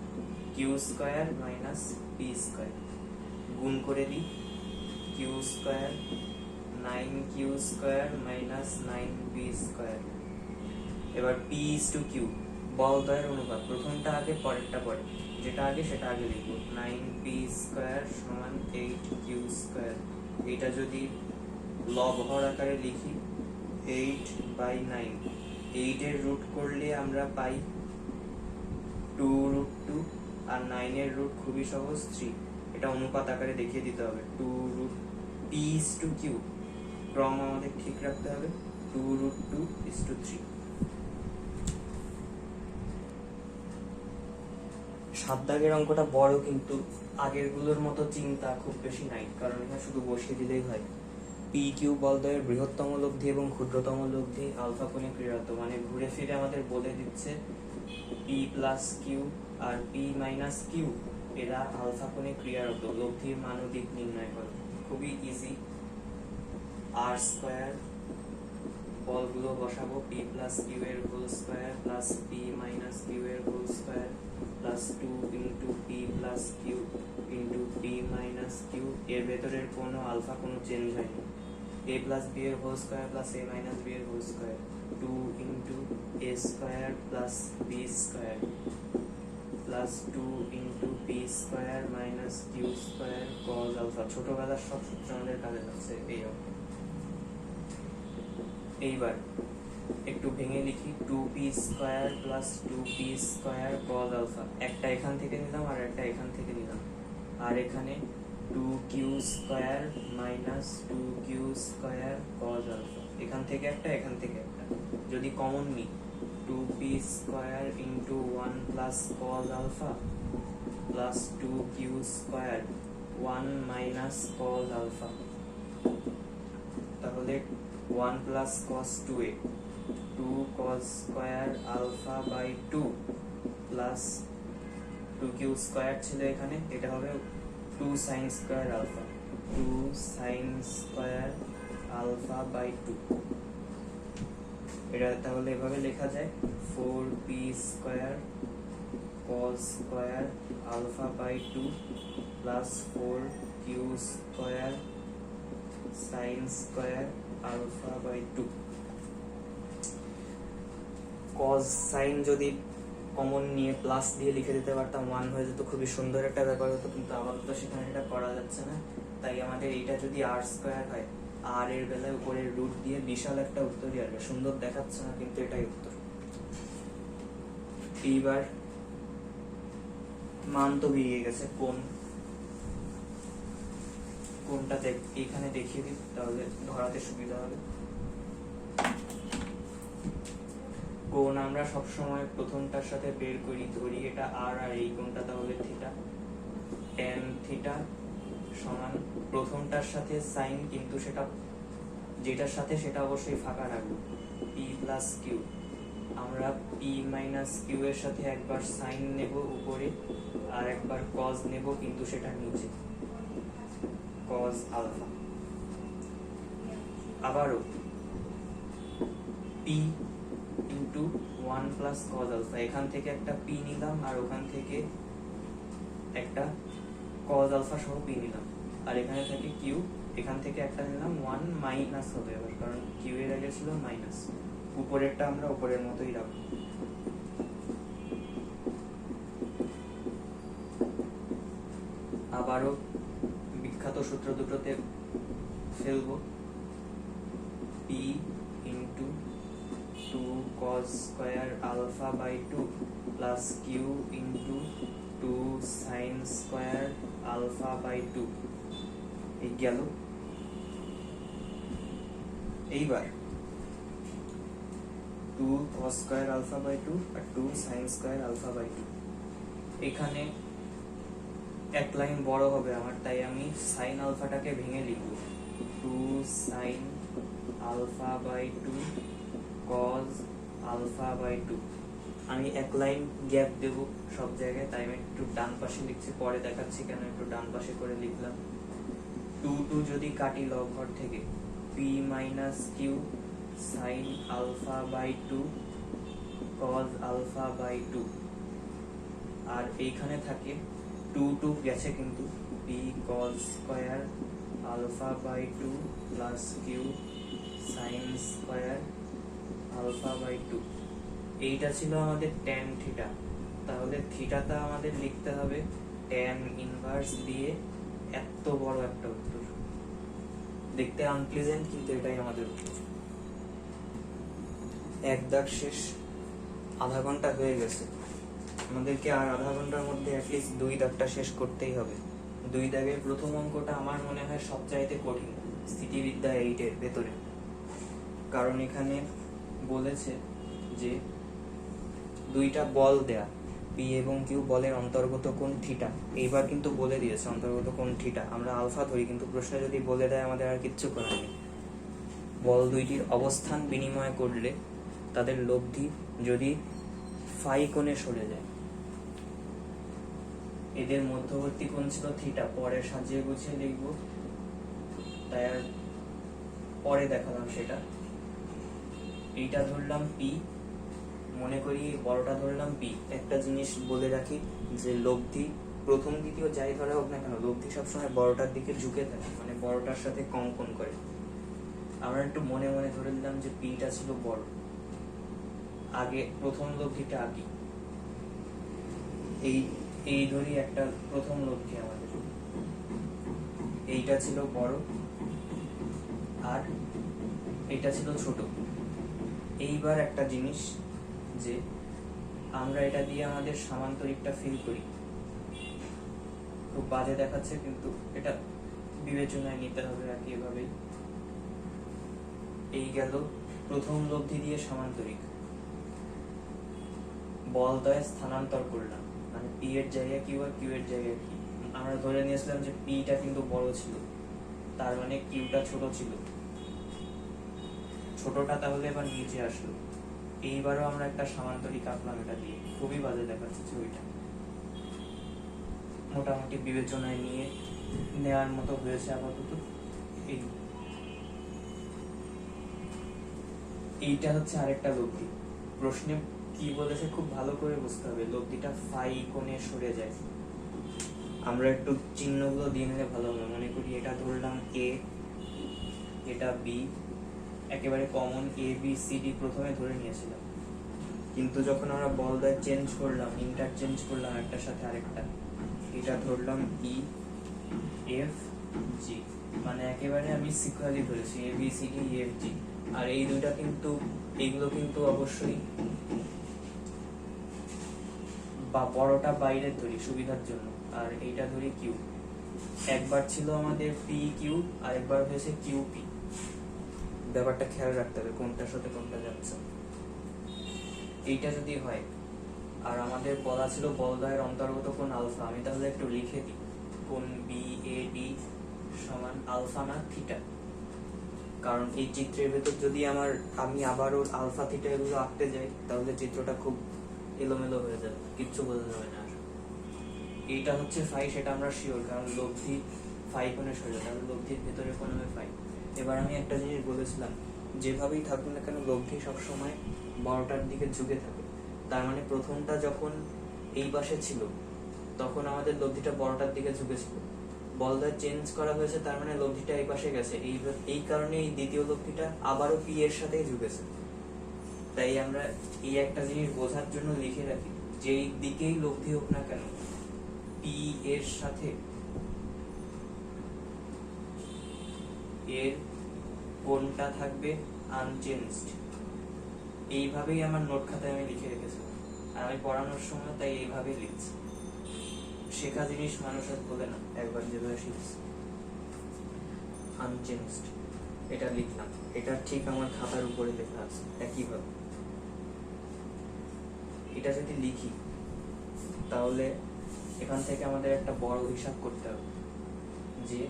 [SPEAKER 1] q square minus p square, গুণ করে দিই q square 9 q square minus 9 p square. এবার পি ইজ টু কিউ, বলদ্বয়ের অনুপাত, প্রথমটা আগে পরেরটা পরে, যেটা আগে সেটা আগে লিখবো, 9 পি স্কয়ার সমান 8 কিউ স্কয়ার। এটা যদি লবহর আকারে লিখি 8/9, 8 এর রুট করলে আমরা পাই আর 9 এর রুট খুবই সহজ 3। এটা অনুপাত আকারে দেখিয়ে দিতে হবে 2 রুট p/q, ক্রম আমাদের ঠিক রাখতে হবে 2 রুট 2/3। 7 দাগের অঙ্কটা বড়, কিন্তু আগের গুলোর মতো চিন্তা খুব বেশি নাই, কারণ এখানে শুধু বসিয়ে দিলেই হয়। পি কিউ বলদ্বয়ের বৃহত্তম লব্ধি এবং ক্ষুদ্রতম লব্ধি আলফা কোণে ক্রিয়ারত, মানে ঘুরে ফিরে আমাদের বলে দিচ্ছে পি প্লাস কিউ আর পি মাইনাস কিউ এরা আলফা কোণে ক্রিয়ারত, লব্ধির মান ও দিক নির্ণয় করো। খুবই ইজি। আর স্কয়ার বলগুলো বসাবো, পি প্লাস কিউ এর whole square plus P minus Q এর whole square plus 2 into P plus Q into P minus Q. এর ভেতরের কোনো আলফা কোনো চেঞ্জ হয়নি। এ প্লাস বি এর whole square plus A minus B এর whole square 2 into A square plus B square plus 2 into P square minus Q square cos alpha. ছোটবেলার সব সূত্র আমাদের কাজে লাগছে এই অঙ্ক। এইবার একটু ভেঙে লিখি 2p square plus 2p square cos alpha. একটা এখান থেকে নিলাম আর একটা এখান থেকে নিলাম, আর এখানে 2q square minus 2q square cos alpha. এখান থেকে একটা এখান থেকে একটা, যদি কমন নিই 2p square into 1 plus cos alpha plus 2q square 1 minus cos alpha, তাহলে 1 plus cos 2a 2 cos square alpha by 2 plus 2q square ছিল এখানে, এটা হবে 2 sin square alpha 2 sin square alpha by 2। এটা তাহলে এভাবে লেখা যায় 4p square cos square alpha by 2 plus 4q square sin square alpha by 2। cos sin যদি কমন নিয়ে প্লাস দিয়ে লিখে দিতে পারতাম 1 হয়ে যেত, খুবই সুন্দর একটা ব্যাপার হতো, কিন্তু আপাতত সেখানে এটা করা যাচ্ছে না। তাই আমাদের এটা যদি r স্কয়ার হয়, r এর বেলায় উপরের রুট দিয়ে বিশাল একটা উত্তরই আসবে। সুন্দর দেখাচ্ছে না, কিন্তু এটাই উত্তর। এইবার মান তো বেরিয়ে গেছে, কোনটা এখানে দেখিয়ে দিই, তাহলে ধরাতে সুবিধা হবে। কোণ আমরা সবসময় প্রথমটার সাথে বের করি, ধরি এটা আর এই কোণটা তাহলে থিটা। tan থিটা সমান প্রথমটার সাথে সাইন, কিন্তু সেটা যেটার সাথে সেটা অবশ্যই ফাঁকা রাখবো, p প্লাস কিউ। আমরা p মাইনাস কিউ এর সাথে একবার সাইন নেব উপরে আর একবার কজ নেব, কিন্তু সেটা নিচে, cos আলফা। আবারও p into 1 plus cos alpha, এখান থেকে একটা p নিলাম আর ওখান থেকে একটা cos আলফা সহ p নিলাম, আর এখানে থাকে q, এখান থেকে একটা নিলাম 1 মাইনাস হবে এবার, কারণ q এর আগে ছিল মাইনাস। উপরেরটা আমরা উপরের মতোই রাখবো। আবারও বিখ্যাত সূত্র দুটোতে ফেলবো, p into 2 cos square alpha by 2 plus q into 2 sin square alpha by 2। এই গেল। এইবার 2 cos স্কয়ার আলফা বাই 2 আর 2 sin স্কয়ার আলফা বাই 2। এখানে এক লাইন বড় হবে আমার, তাই আমি সাইন আলফাটাকে ভেঙে লিখব 2 sin alpha by 2 cos alpha by 2। আমি এক লাইন গ্যাপ দেব সব জায়গায়, তাই আমি একটু ডান পাশে লিখছি, পরে দেখাচ্ছি কেন একটু ডান পাশে করে লিখলাম। 2 যদি কাটি লব ঘর থেকে, p minus q sine alpha by 2 cos alpha by 2, আর এইখানে থাকে 2 গেছে, কিন্তু p cos square alpha by 2 plus q sine square alpha by 2। এইটা ছিল আমাদের tan থিটা, তাহলে থিটাটা আমাদের লিখতে হবে tan ইনভার্স দিয়ে। এত বড় একটা উত্তর, দেখতে আনপ্লেজেন্ট, কিন্তু এটাই আমাদের উত্তর। এক দাগ শেষ, আধা ঘন্টা হয়ে গেছে। আমাদেরকে আর আধা ঘন্টার মধ্যে অ্যাটলিস্ট 2 দাগটা শেষ করতেই হবে। 2 দাগের প্রথম অঙ্কটা আমার মনে হয় সবচাইতে কঠিন স্থিতিবিদ্যা 8-এর ভেতরে, কারণ এখানে বলেছে যে দুইটা বল দেয়া, পি এবং কিউ বলের অন্তর্গত কোণ থিটা। এইবার কিন্তু বলে দিয়েছে অন্তর্গত কোণ থিটা, আমরা আলফা ধরি, কিন্তু প্রশ্নে যদি বলে দেয় আমাদের আর কিচ্ছু করার নেই। বল দুইটির অবস্থান বিনিময় করলে তাদের লব্ধি যদি ফাই কোণে সরে যায়, এদের মধ্যবর্তী কোণ ছিল থিটা, পরে সাজিয়ে গুছিয়ে লিখব, তাই আর পরে দেখালাম সেটা। এইটা ধরলাম পি, মনে করি বড়টা ধরলাম পি। একটা জিনিস বলে রাখি যে লব্ধি প্রথম দ্বিতীয় যাই ধরা হোক না কেন, লব্ধি সবসময় বড়টার দিকে ঝুঁকে থাকে, মানে বড়টার সাথে কম্পন করে। আমরা একটু মনে মনে ধরে নিলাম যে পিটা ছিল বড়, আগে প্রথম লব্ধিটা আঁকি। এই ধরি একটা প্রথম লব্ধি আমাদের, এইটা ছিল বড় আর এইটা ছিল ছোট। এইবার একটা জিনিস যে আমরা এটা দিয়ে আমাদের সামান্তরিকটা ফিল করি, খুব বাজে দেখাচ্ছে কিন্তু এটা বিবেচনায় নিতে হবে আর কি। এভাবেই এই গেল প্রথম লব্ধি দিয়ে সামান্তরিক। বলদ্বয় স্থানান্তর করলাম, মানে পি এর জায়গায় কিউ আর কিউ এর জায়গায় কি। আমরা ধরে নিয়েছিলাম যে পিটা কিন্তু বড় ছিল, তার মানে কিউটা ছোট ছিল, ছোটটা তাহলে এবার নিচে আসলো। এইবারও আমরা একটা সামান্তরিক আঁকলাম এটা দিয়ে, খুবই বাজে দেখাচ্ছে ছবিটা, মোটামুটি বিবেচনায় নিয়ে নেওয়ার মতো হয়েছে আপাতত। এইটা হচ্ছে আরেকটা লব্ধি। প্রশ্নে কি বলেছে খুব ভালো করে বুঝতে হবে, লব্ধিটা ফাই কোণে সরে যায়। আমরা একটু চিহ্নগুলো দিয়ে নিলে ভালো হবে। মনে করি এটা ধরলাম এ, এটা বি, একেবারে কমন এ বি সি ডি প্রথমে ধরে নিয়েছিলাম, কিন্তু যখন আমরা বলদ্বয় চেঞ্জ করলাম, ইন্টারচেঞ্জ করলাম একটার সাথে আরেকটা, এটা ধরলাম ই এফ জি, মানে একেবারে আমি সিকুয়ালি ধরেছি A B C D F G. আর এই দুইটা কিন্তু, এইগুলো কিন্তু অবশ্যই বা বড়টা বাইরে ধরি সুবিধার জন্য, আর এইটা ধরি কিউ। একবার ছিল আমাদের পি কিউ, আর একবার হয়েছে কিউ পি। ব্যাপারটা খেয়াল রাখতে হবে কোনটার সাথে কোনটা যাচ্ছে। এইটা যদি হয়, আর আমাদের বলা ছিল বলদ্বয়ের অন্তর্গত কোণ আলফা, আমি তাহলে একটু লিখে দিই, কোণ বি এ ডি সমান আলফা না থিটা। কারণ এই চিত্রের ভেতর যদি আমি আবারও আলফা থিটা এগুলো আঁকতে যাই, তাহলে চিত্রটা খুব এলোমেলো হয়ে যাবে, কিচ্ছু বোঝা যাবে না। এইটা হচ্ছে ফাই, সেটা আমরা শিওর, কারণ লব্ধি ফাই কোণে সরে, তাহলে লব্ধির ভেতরে কোণ হবে ফাই। এবার আমি একটা জিনিস বলেছিলাম, যেভাবেই থাকুক না কেন লব্ধি সবসময় বড়টার দিকে ঝুঁকে থাকে। তার মানে প্রথমটা যখন এই পাশে ছিল তখন আমাদের লব্ধিটা বড়টার দিকে ঝুঁকেছিল, বলদ্বয় চেঞ্জ করা হয়েছে, তার মানে লব্ধিটা এই পাশে গেছে। এই কারণে এই দ্বিতীয় লব্ধিটা আবারও পি এর সাথেই ঝুঁকেছে। তাই আমরা এই একটা জিনিস বোঝার জন্য লিখে রাখি, যেই দিকেই লব্ধি হোক না কেন, পি এর সাথে এর কোণটা থাকবে আনচেঞ্জড। এইভাবেই আমার নোট খাতায় আমি লিখে রেখেছি, আর আমি পড়ানোর সময় তাই এইভাবেই লিখছি। শেখা জিনিস মানুষ আর বলে না, একবার যেভাবে শিখছি। আনচেঞ্জড এটা লিখলাম, এটা ঠিক আমার খাতার উপরে লেখা আছে একইভাবে। এটা যদি লিখি তাহলে এখান থেকে আমাদের একটা বড় হিসাব করতে হবে, যে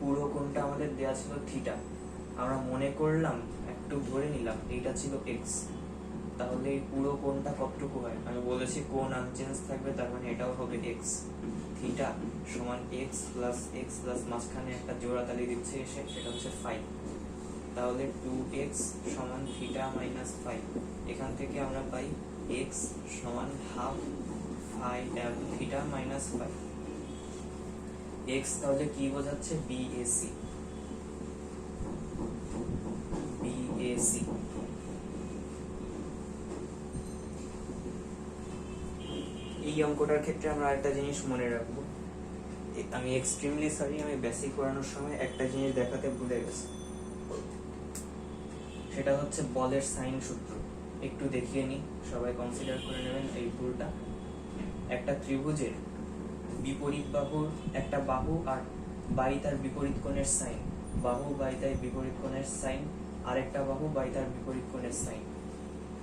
[SPEAKER 1] পুরো কোণটা আমাদের দেয়া ছিল থিটা, আমরা মনে করলাম একটু ধরে নিলাম এইটা ছিল এক্স, তাহলে এই পুরো কোণটা কতটুকু হয়, আমি বলেছি কোণ আনচেঞ্জ থাকবে, তার মানে এটাও হবে এক্স। থিটা সমান এক্স প্লাস মাঝখানে একটা জোড়াতালি দিচ্ছে এসে, সেটা হচ্ছে ফাই। তাহলে 2x সমান থিটা মাইনাস ফাই। এখান থেকে আমরা পাই এক্স সমান half phi theta minus phi. X তাহলে কি বোঝাচ্ছে, বিএসি। এই অঙ্কটার ক্ষেত্রে আমরা একটা জিনিস মনে রাখবো, আমি এক্সট্রিমলি সরি, আমি বেসিক পড়ানোর সময় একটা জিনিস দেখাতে ভুলে গেছি, সেটা হচ্ছে বলের সাইন সূত্র। একটু দেখিয়ে নি, সবাই কনসিডার করে নেবেন এই ভুলটা। একটা ত্রিভুজের বিপরীত বাহুর একটা বাহু আর বাই তার বিপরীত কোণের সাইন, বাহু বাই তার বিপরীত কোণের সাইন, আরেকটা বাহু বাই তার বিপরীত কোণের সাইন,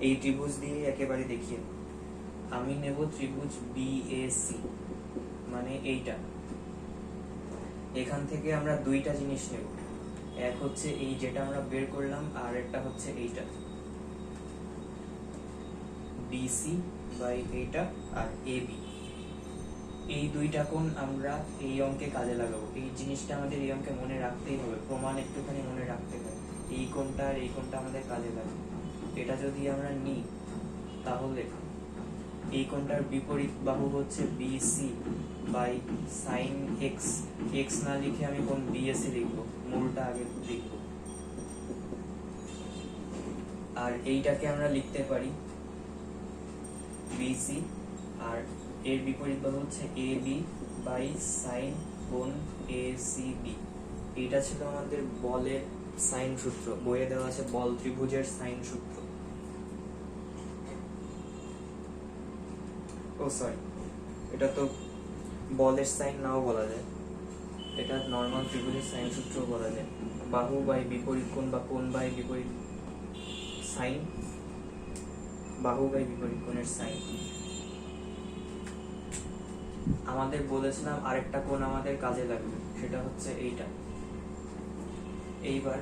[SPEAKER 1] এই ত্রিভুজ দিয়ে একেবারে দেখিয়ে আমি নেব ত্রিভুজ বিএসি, মানে এইটা। এখান থেকে আমরা দুইটা জিনিস নেব, এক হচ্ছে এই যেটা আমরা বের করলাম, আর একটা হচ্ছে এইটা বিসি বাই এইটা আর এবি। এই দুইটা কোণ আমরা এই অঙ্কে কাজে লাগাবো। এই জিনিসটা আমাদের এই অঙ্কে মনে রাখতেই হবে, প্রমাণ একটুখানি মনে রাখতে হবে। এই কোণটা আর এই কোণটা আমাদের কাজে লাগবে। এটা যদি আমরা নিই তাহলে এই কোণটার বিপরীত বাহু হচ্ছে BC by sine x. X না লিখে আমি কোণ বিএসি লিখবো, মূলটা আগে লিখবো। আর এইটাকে আমরা লিখতে পারি বিসি, আর এর বিপরীত বাহু হচ্ছে এবি বাই সাইন কোণ এসিবি। এটা ছিল আমাদের বলের সাইন সূত্র, বইয়ে দেওয়া আছে বল ত্রিভুজের সাইন সূত্র। ও সরি, এটা তো বলের সাইন নাও বলা যায়, এটা নর্মাল ত্রিভুজের সাইন সূত্র বলা যায়। বাহু বাই বিপরীত কোণ বা কোণ বাই বিপরীত সাইন, বাহু বাই বিপরীত কোণের সাইন। আমাদের বলেছিলাম আরেকটা কোণ আমাদের কাজে লাগবে, সেটা হচ্ছে এইটা। এইবার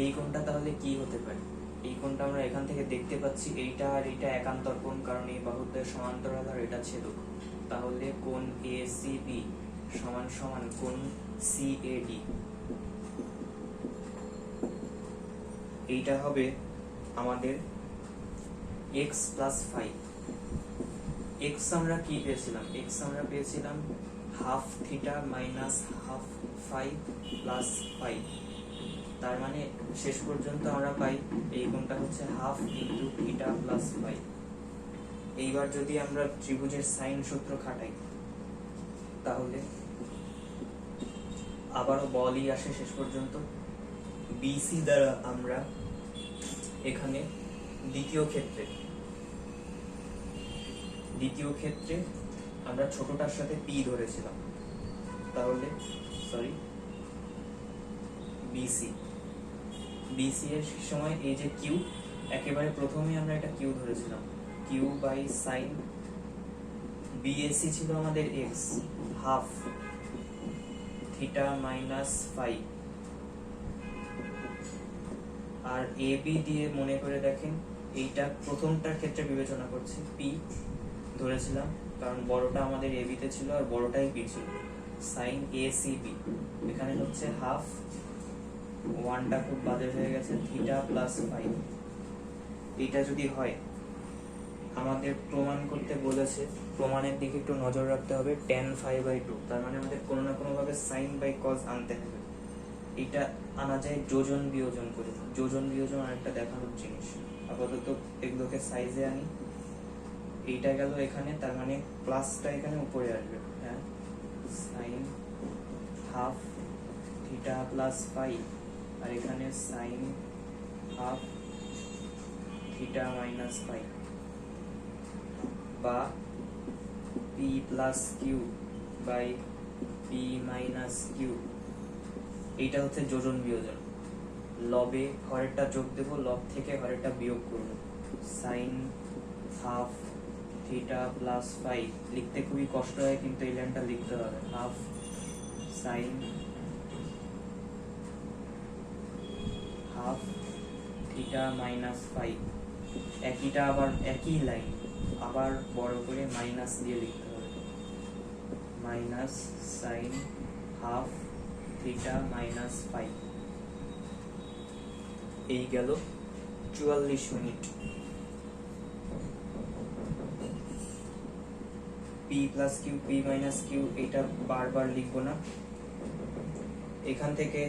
[SPEAKER 1] এই কোণটা তাহলে কি হতে পারে? এই কোণটা আমরা এখান থেকে দেখতে পাচ্ছি, এইটা আর এইটা একান্তর কোণ, কারণ এই বাহুদের সমান্তরাল আর এটা ছেদক। তাহলে কোণ এসিবি সমান সমান কোণ সিএডি। এইটা হবে আমাদের x প্লাস 5। x আমরা কি পেয়েছিলাম? x আমরা পেয়েছিলাম half theta minus half phi plus 5। তার মানে শেষ পর্যন্ত আমরা পাই এই কোণটা হচ্ছে হাফ ইন্টু থিটা প্লাস 5। এইবার যদি আমরা ত্রিভুজের সাইন সূত্র খাটাই তাহলে আবারও বলই আসে শেষ পর্যন্ত। বিসি দ্বারা আমরা এখানে দ্বিতীয় ক্ষেত্রে আমরা ছোটটার সাথে পি ধরেছিলাম, তাহলে সরি বিসি এর সময় এই যে কিউ, একেবারে প্রথমে আমরা এটা কিউ ধরেছিলাম, কিউ বাই সাইন বিএসি ছিল আমাদের x, half theta minus 5। R A B দিয়ে মনে করে দেখেন, এইটা প্রথমটার ক্ষেত্রে বিবেচনা করছি, পি ধরেছিলাম কারণ বড়টা আমাদের এ বিতে ছিল আর বড়টাই পি ছিল, সাইন এ সি বি। এখানে হচ্ছে হাফ, ওয়ানটা খুব বাজে হয়ে গেছে, থিটা প্লাস 5। এইটা যদি হয়, আমাদের প্রমাণ করতে বলেছে, প্রমাণের দিকে একটু নজর রাখতে হবে, tan 5/2। তার মানে আমাদের কোনো না কোনো ভাবে সাইন বাই কজ আনতে হবে। এটা আনা যায় যোজন বিয়োজন করে। যোজন বিয়োজন আরেকটা দেখানোর জিনিস, আপাতত এগুলোকে সাইজে আনি। এইটা গেল এখানে, তার মানে প্লাসটা এখানে উপরে আসবে, হ্যাঁ, সাইন হাফ থিটা প্লাস 5, আর এখানে সাইন হাফ থিটা মাইনাস 5, বা p plus q by p minus q. এইটা হচ্ছে যোজন বিয়োজন। লবে হরেরটা যোগ দেবো, লব থেকে হরেরটা বিয়োগ করবো। সাইন হাফ থিটা প্লাস 5 লিখতে খুবই কষ্ট হয়, কিন্তু এই লাইনটা লিখতে হবে, half sign half theta minus 5। একইটা আবার একই লাইন আবার বড় করে মাইনাস দিয়ে লিখতে হবে, minus sine half theta minus 5। এই গেল 44 minute. P plus Q P minus q, এটা বারবার লিখবো না। এখান থেকে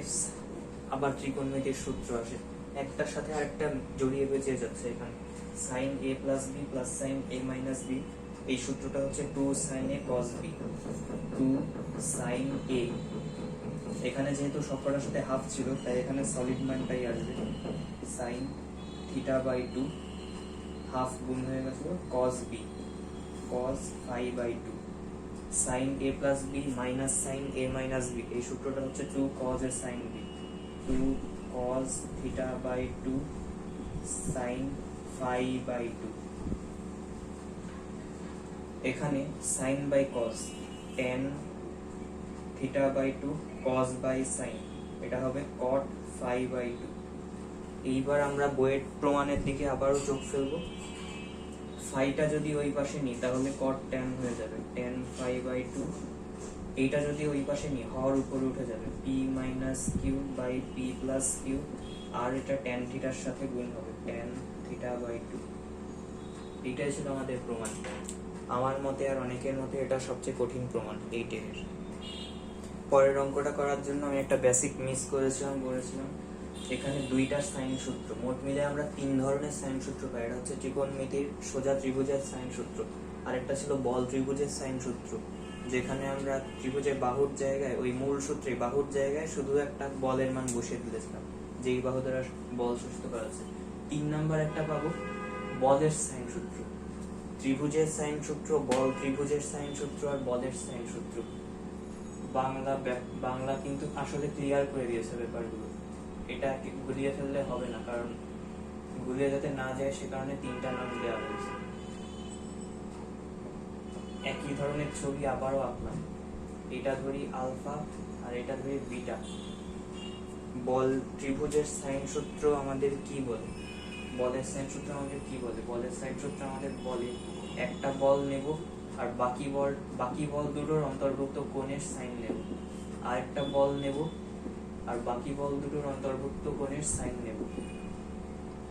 [SPEAKER 1] আবার ত্রিকোণমিতির সূত্র আসে, একটার সাথে আরেকটা জড়িয়ে বেঁচে যাচ্ছে। এখানে সাইন এ প্লাস বি প্লাস সাইন এ মাইনাস বি, এই সূত্রটা হচ্ছে 2 sin a cos b, 2 sin a। এখানে যেহেতু সবকটার সাথে হাফ ছিল, তাই এখানে সলিড মানটাই আসবে, সাইন থিটা বাই 2, হাফ গুণ হয়ে গেছিল cos b। cos phi by 2 sin a plus b minus sin a minus b, এই সূত্রটা হচ্ছে 2 cos এর sin b, 2 cos theta by 2 sin phi by 2। এখানে sin by cos tan theta by 2 cos by sin, এটা হবে cot phi by 2। এইবার আমরা বইয়ের প্রমাণের দিকে আবারও চোখ ফেলবো। ফাইটা যদি ওই পাশে নিই তাহলে cot tan হয়ে যাবে tan phi by 2, এইটা যদি ওই পাশে নিই হর উপরে উঠে যাবে p minus q by p plus q, আর এটা tan থিটার সাথে গুণ হবে tan theta by 2। এটাই ছিল আমাদের প্রমাণ। আমার মতে আর অনেকের মতে এটা সবচেয়ে কঠিন প্রমাণ এই টেনের। পরের অঙ্কটা করার জন্য আমি একটা বেসিক মিস করেছিলাম, বলেছিলাম এখানে দুইটা সাইন সূত্র, মোট মিলে আমরা 3 ধরনের সাইন সূত্র পাই। এটা হচ্ছে ত্রিকোণমিতির সোজা ত্রিভুজের সাইন সূত্র, আর একটা ছিল বল ত্রিভুজের সাইন সূত্র, যেখানে আমরা ত্রিভুজের বাহুর জায়গায় ওই মূল সূত্রে বাহুর জায়গায় শুধু একটা বলের মান বসিয়ে দিয়েছিলাম, যেই বাহু দ্বারা বল সূচিত করা আছে। 3 নাম্বার একটা পাবো বলের সাইন সূত্র, ত্রিভুজের সাইন সূত্র, বল ত্রিভুজের সাইন সূত্র আর বলের সাইন সূত্র। বাংলা কিন্তু আসলে ক্লিয়ার করে দিয়েছে ব্যাপারগুলো, এটা গুলিয়ে ফেললে হবে না, কারণ গুলিয়ে যাতে না যায় সে কারণে 3টা নাম দেওয়া হয়েছে। একই ধরনের ছবি আবারও আঁকলাম, এটা ধরি আলফা আর এটা ধরি বিটা। বল ত্রিভুজের সাইন সূত্র আমাদের কি বলে, বলের সাইন সূত্র আমাদের কি বলে, বলের সাইন সূত্র আমাদের বলে একটা বল নেব আর বাকি বল দুটোর অন্তর্ভুক্ত কোণের সাইন নেব, আর একটা বল নেব আর বাকি বল দুটোর অন্তর্ভুক্ত কোণের সাইন নেব।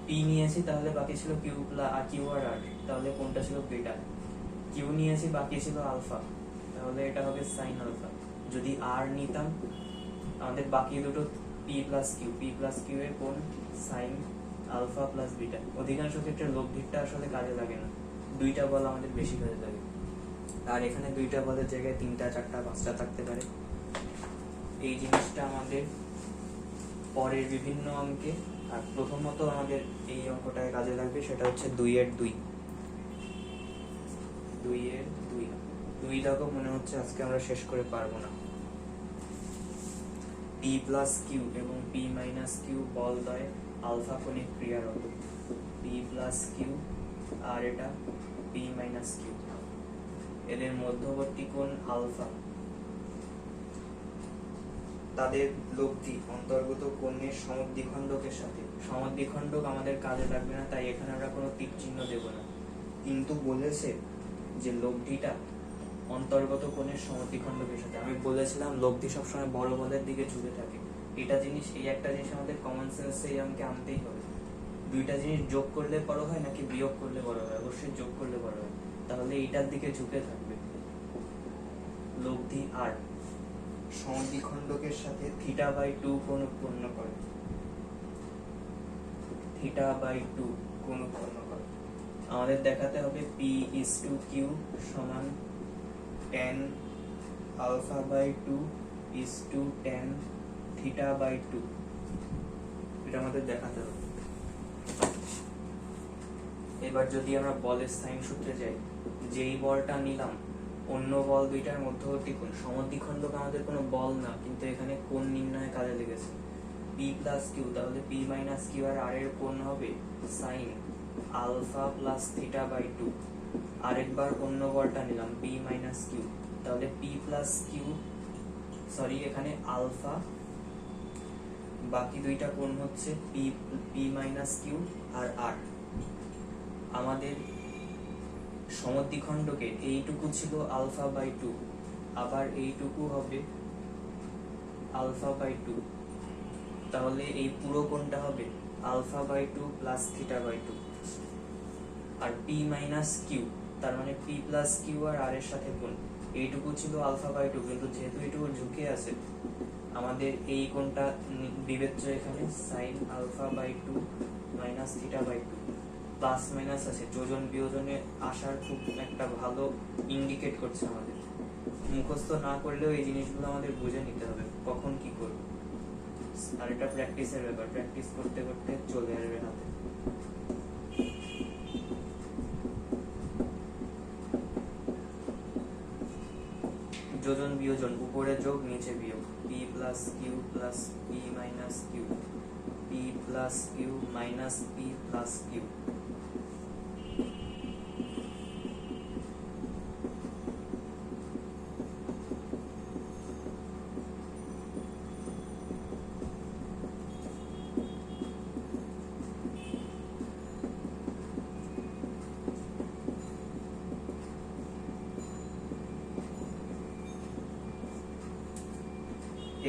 [SPEAKER 1] পি নিয়েছি তাহলে বাকি ছিল কিউ আর কিউ আর আর, তাহলে কোনটা ছিল বিটা। কিউ নিয়েছি বাকি ছিল আলফা, তাহলে এটা হবে সাইন আলফা। যদি আর নিতাম আমাদের বাকি দুটো পি প্লাস কিউ এর কোণ সাইন আলফা প্লাস বিটা। অধিকাংশ ক্ষেত্রে লব্ধিটা আসলে কাজে লাগে না, দুইটা বল আমাদের বেশি কাজে লাগে, আর এখানে দুইটা বলের জায়গায় 3টা 4টা 5টা থাকতে পারে। এই জিনিসটা আমাদের পরের বিভিন্ন অঙ্কে, আর প্রথমত আমাদের এই অঙ্কটায় কাজে লাগবে, সেটা হচ্ছে 2 এর 2। 2 এর 2, 2 দেখো মনে হচ্ছে আজকে আমরা শেষ করে পারবো না। p প্লাস কিউ এবং p মাইনাস কিউ বল দ্বয় আলফা কোণে ক্রিয়ারত, p প্লাস কিউ আর এটা p মাইনাস কিউ, এদের মধ্যবর্তী কোণ আলফা, তাদের লব্ধি অন্তর্গত কোণের সমদ্বিখণ্ডকের সাথে। সমদ্বিখণ্ডক আমাদের কাজে লাগবে না, তাই এখানে আমরা কোনো টিক চিহ্ন দেব না, কিন্তু বলেছে যে লব্ধিটা অন্তর্গত কোণের সমদ্বিখণ্ডকের সাথে। আমি বলেছিলাম লব্ধি সবসময় বড় বলের দিকে ঝুঁকে থাকে, এটা জিনিস, এই একটা জিনিস আমাদের কমন সেন্সে এই অঙ্কে আনতেই হবে। দুইটা জিনিস যোগ করলে বড় হয় নাকি বিয়োগ করলে বড় হয়, অবশ্যই যোগ করলে বড় হয়, তাহলে এইটার দিকে ঝুঁকে থাকবে। লব্ধি আর সমদ্বিখণ্ডকের সাথে থিটা বাই 2 কোণ উৎপন্ন করে, থিটা বাই 2 কোণ উৎপন্ন করে। আমাদের দেখাতে হবে p/q সমান tan alpha by 2 tan theta by 2, এটা আমাদের দেখাতে হবে। এবার যদি আমরা বলের সাইন সূত্রে যাই, যেই বলটা নিলাম অন্য বল দুইটার মধ্যবর্তী কোণ, সমদ্বিখণ্ডক আমাদের কোনো বল না, কিন্তু এখানে কোণ নির্ণয়ে কাজে লেগেছে। p প্লাস কিউ, তাহলে p মাইনাস কিউ আর আর এর কোণ হবে sine alpha plus theta by 2। আরেকবার অন্য বলটা নিলাম p মাইনাস কিউ, তাহলে p প্লাস কিউ, সরি এখানে আলফা, বাকি দুইটা কোণ হচ্ছে p মাইনাস কিউ আর আর। আমাদের সমদ্বিখণ্ডকে এইটুকু ছিল আলফা বাই 2, আবার এইটুকু হবে আলফা বাই 2, তাহলে এই পুরো কোণটা হবে alpha by 2 plus theta by 2। আর p মাইনাস কিউ, তার মানে p প্লাস কিউ আর আর এর সাথে কোণ, এইটুকু ছিল আলফা বাই 2, কিন্তু যেহেতু এইটুকু ঝুঁকে আছে আমাদের এই কোণটা বিবেচ্য এখানে sine alpha by 2 minus theta by 2। Plus minus আছে, যোজন বিয়োজনে আসার খুব একটা ভালো ইন্ডিকেট করছে আমাদের। মুখস্থ না করলেও এই জিনিসগুলো আমাদের বুঝে নিতে হবে কখন কি করব, আর এটা প্র্যাকটিসের ব্যাপার, প্র্যাকটিস করতে করতে চলে আসবে হাতে। যোজন বিয়োজন, উপরে যোগ নিচে বিয়োগ, P plus Q plus P minus Q, P plus Q minus P plus Q.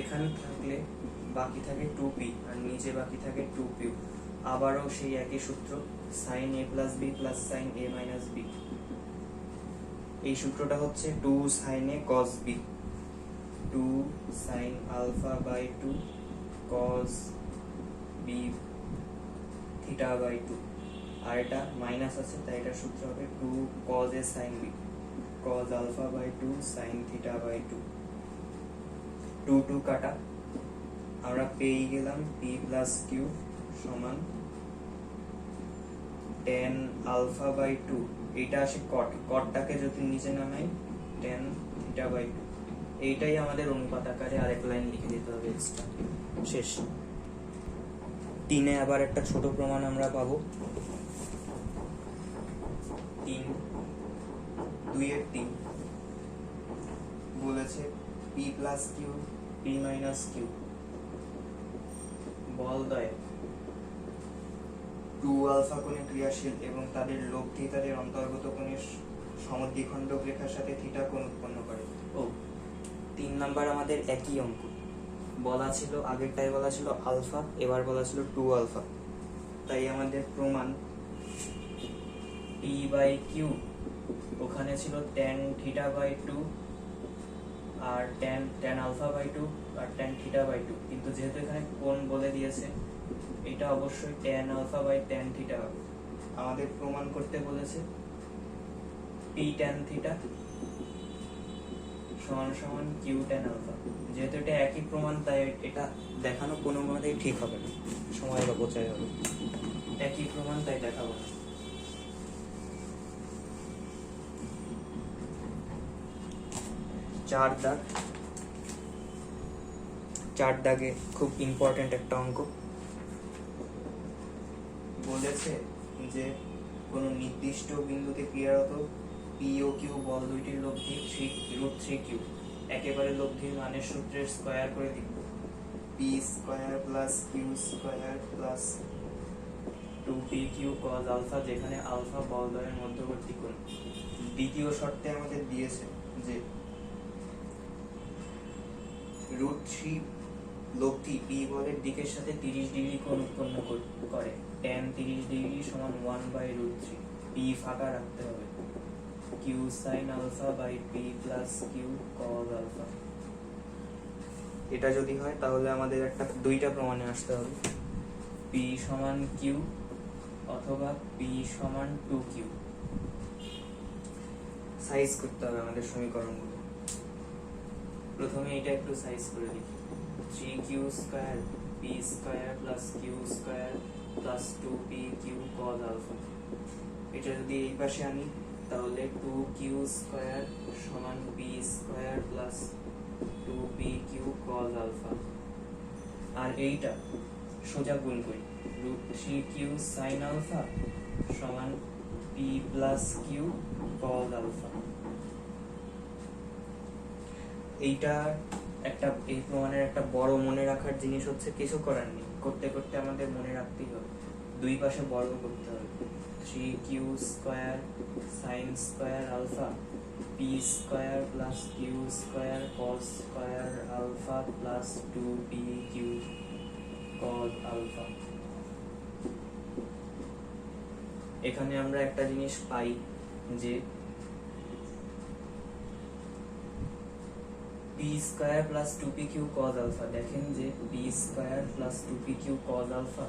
[SPEAKER 1] এখানে থাকলে বাকি থাকে 2p আর নিচে বাকি থাকে 2q। আবারও সেই একই সূত্র, sin a plus B plus sin a minus B. এই সূত্রটা হচ্ছে 2 sin a cos b, 2 sin alpha by 2 cos b theta by 2। আর এটা মাইনাস আছে তাই এটা সূত্র হবে 2 cos a sin b cos alpha by 2 sin theta by 2। 2 2 কাটা, আমরা পেয়ে গেলাম p প্লাস কিউ সমান tan alpha by 2। এটা আসে কটটাকে যদি নিচে নামাই tan theta by 2। এইটাই আমাদের অনুপাত আকারে আরেক লাইন লিখে দিতে হবে এক্সট্রা। শেষ। 3 আবার একটা ছোট প্রমাণ আমরা পাবো। 3 2 এর 3 বলেছে p plus Q P minus Q বলদ্বয় 2 আলফা কোণে ক্রিয়াশীল এবং তাদের লব্ধি তাদের অন্তর্গত কোণের সমদ্বিখণ্ডক রেখার সাথে থিটা কোণ উৎপন্ন করে। 3 নাম্বার আমাদের একই অঙ্ক বলা ছিল, আগেরটাই বলা ছিল আলফা, এবার বলা ছিল 2 আলফা। তাই আমাদের প্রমাণ p বাই কিউ ওখানে ছিল tan থিটা বাই 2 আর tan আলফা বাই 2 আর tan থিটা বাই 2, কিন্তু যেহেতু এখানে কোণ বলে দিয়েছে এটা অবশ্যই tan alpha by tan theta হবে। আমাদের প্রমাণ করতে বলেছে p tan থিটা সমান সমান q tan আলফা। যেহেতু এটা একই প্রমাণ তাই এটা দেখানো কোনোভাবেই ঠিক হবে না, সময় অপচয় হবে। একই প্রমাণ তাই দেখাবো না। চার দাগে খুব ইম্পর্টেন্ট একটা অঙ্ক বলেছে যে কোন নির্দিষ্ট বিন্দুতে ক্রিয়ারত পি ও কিউ বল দুইটির লব্ধি √3q একেবারে লব্ধির মানের সূত্রের স্কয়ার করে লিখব। P square plus Q square plus 2pq cos alpha, যেখানে আলফা বলদ্বয়ের মধ্যবর্তী কোণ। দ্বিতীয় শর্তে আমাদের দিয়েছে যে √3 লব্ধি p বলের দিকের সাথে 30 ডিগ্রি কোণ উৎপন্ন করে। tan 30 ডিগ্রি সমান 1/√3। p ফাঁকা রাখতে হবে। q sin alpha by p plus q cos alpha. এটা যদি হয় তাহলে আমাদের দুইটা প্রমাণে আসতে হবে, p সমান q অথবা p সমান 2q। সাইজ করতে হবে আমাদের সমীকরণগুলো। প্রথমে এটা একটু সাইজ করে লিখি। 3q square p square plus q square plus 2pq cos alpha. এটা যদি এই পাশে আনি তাহলে 2q স্কয়ার সমান p square plus 2pq cos alpha. আর এইটা সোজা গুণ করি, √3q sin আলফা সমান p plus q cos alpha. এইটা এই প্রমাণের একটা বড় মনে রাখার জিনিস হচ্ছে, কিছু করার নেই, করতে করতে আমাদের মনে রাখতেই হবে। দুই পাশে বর্গ করতে হবে। 3q square sin square alpha p square plus q square cos square alpha plus 2pq cos alpha. এখানে আমরা একটা জিনিস পাই যে p square plus 2pq cos alpha. দেখেন যে p square plus 2pq cos alpha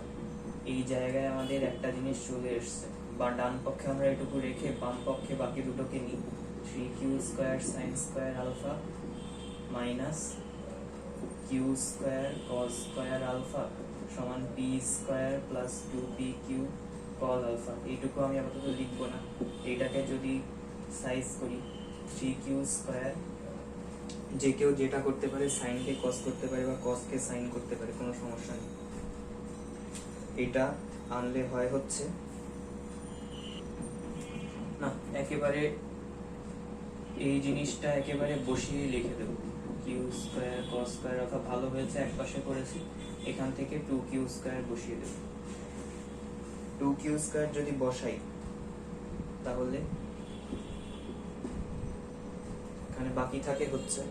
[SPEAKER 1] এই জায়গায় আমাদের একটা জিনিস চলে এসেছে, বা ডান পক্ষে আমরা এটুকু রেখে বাম পক্ষে বাকি দুটোকে নিই। 3q square sin square alpha minus q square cos square alpha সমান p square plus 2pq cos alpha. এইটুকু আমি আপাতত লিখবো না। এইটাকে যদি সাইজ করি 3q স্কয়ার যে কেউ যেটা করতে পারে, সাইনকে কস করতে পারে বা কসকে সাইন করতে পারে, কোনো সমস্যা নেই। এটা আনলে হয় হচ্ছে না, একেবারে এই জিনিসটা একেবারে বসিয়ে লিখে দেবো, কিউ স্কোয়ার কস স্কোয়ার, অর্থাৎ ভালো হয়েছে এক পাশে করেছি, এখান থেকে 2q স্কোয়ার বসিয়ে দেবো। 2q স্কোয়ার যদি বসাই তাহলে এখানে বাকি থাকে হচ্ছে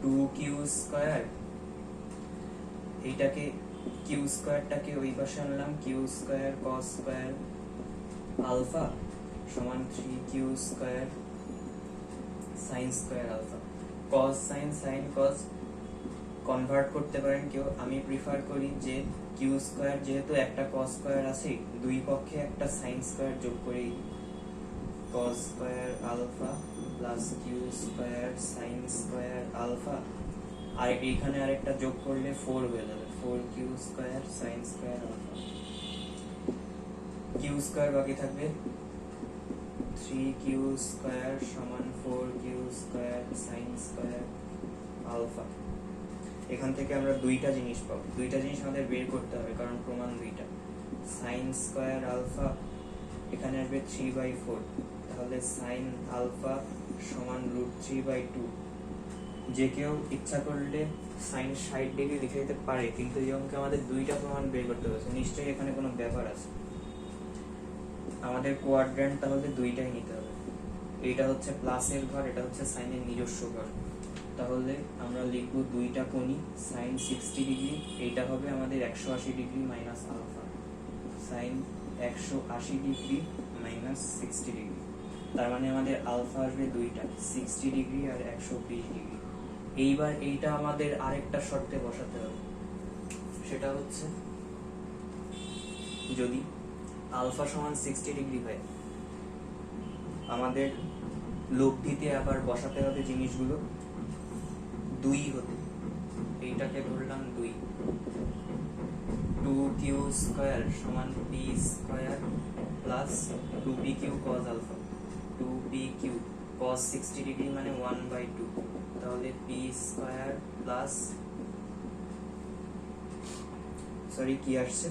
[SPEAKER 1] 2q স্কোয়ার, এইটাকে কিউ স্কোয়ারটাকে ওই পাশে আনলাম, Q square cos square alpha সমান 3q square sine square alpha. Cos sine, sine cos convert করতে পারেন কেউ, আমি প্রিফার করি যে কিউ স্কোয়ার যেহেতু একটা কস স্কোয়ার আছে, দুই পক্ষে একটা সাইন স্কোয়ার যোগ করি, cos square alpha plus Q square sine square alpha, আর এইখানে আরেকটা যোগ করলে 4 হয়ে যাবে, 4q square sine square alpha. Q square বাকি থাকবে 3q স্কোয়ার সমান 4q square sine square alpha. এখান থেকে আমরা দুইটা জিনিস পাবো, দুইটা জিনিস আমাদের বের করতে হবে কারণ প্রমাণ দুইটা। সাইন স্কোয়ার আলফা এখানে আসবে 3/4, তাহলে সাইন আলফা সমান √3/2। যে কেউ ইচ্ছা করলে সাইন 60 ডিগ্রি লিখে দিতে পারে, কিন্তু এই অঙ্কে আমাদের দুইটা প্রমাণ বের করতে হচ্ছে, নিশ্চয়ই এখানে কোনো ব্যাপার আছে। আমাদের কোয়াড্র্যান্ট তাহলে দুইটাই নিতে হবে, এইটা হচ্ছে প্লাসের ঘর, এটা হচ্ছে সাইনের নিজস্ব ঘর। তাহলে আমরা লিখব দুইটা কোণই সাইন 60 ডিগ্রি, এইটা হবে আমাদের 180 degree minus alpha, sine 180 degree minus 60 degree. তার মানে আমাদের আলফা আসবে দুইটা, 60 ডিগ্রি আর 120 ডিগ্রি। এইবার এইটা আমাদের আরেকটা শর্তে বসাতে হবে, সেটা হচ্ছে যদি আলফা সমান 60 ডিগ্রি হয়, আমাদের লব্ধিতে আবার বসাতে হবে জিনিসগুলো 2 হতে, এইটাকে ধরলাম 2, 2q স্কয়ার সমান p square plus 2pq cos alpha, 2pq cos 60 degree মানে 1/2, তাহলে p স্কয়ার প্লাস কি আসছে,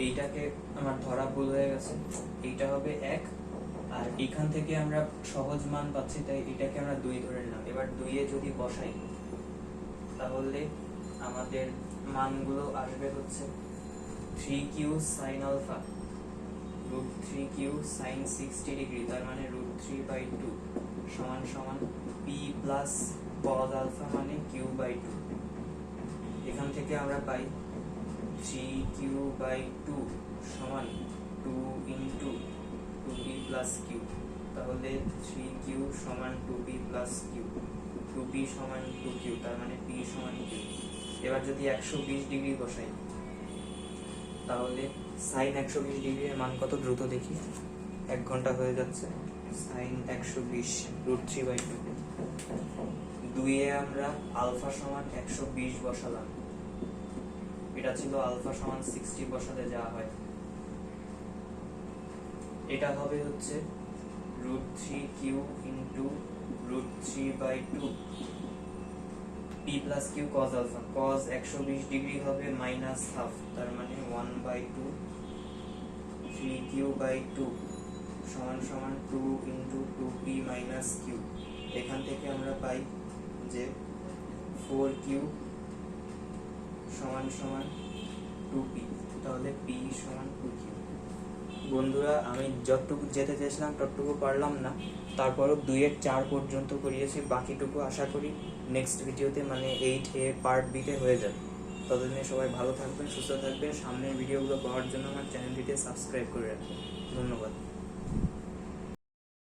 [SPEAKER 1] এইটাকে আমার ধরা ভুল হয়ে গেছে, এইটা হবে 1, আর এখান থেকে আমরা সহজ মান পাচ্ছি তাই এটাকে আমরা 2 ধরে নিলাম। এবার 2 এ যদি বসাই তাহলে আমাদের মানগুলো আসবে হচ্ছে 3q sin alpha √3q sin 60 degree, তার মানে √3/2 সমান সমান p প্লাস cos আলফা মানে q/2। এখান থেকে আমরা পাই 3q/2 সমান 2 into 2p plus q, তাহলে 3q সমান 2p plus q, 2p সমান 2q, তার মানে p সমান q। এবার যদি 120 ডিগ্রি বসাই তাহলে sin 120 ডিগ্রির মান কত দ্রুত দেখি, 1 ঘন্টা হয়ে যাচ্ছে। sin 120 √3/2, 2 এ আমরা আলফা সমান 120 বসালাম, এটা ছিল আলফা সমান 60 বসালে যা হয়, এটা হবে হচ্ছে √3q into √3/2 p plus q cos alpha, cos 120 degree হবে মাইনাস হাফ, তার মানে 1/2 3q/2 সমান সমান 2 into 2p minus q। এখান থেকে আমরা পাই যে 4q সমান সমান 2p, তাহলে p সমান 2q। বন্ধুরা আমি যতটুকু যেতে চেয়েছিলাম ততটুকু পারলাম না, তারপরও 2 এর 4 পর্যন্ত করিয়েছি, বাকিটুকু আশা করি নেক্সট ভিডিওতে মানে 8A পার্ট বিতে হয়ে যাবে। ততদিনে সবাই ভালো থাকবেন, সুস্থ থাকবেন, সামনের ভিডিওগুলো পাওয়ার জন্য আমার চ্যানেলটিতে সাবস্ক্রাইব করে রাখবেন। ধন্যবাদ।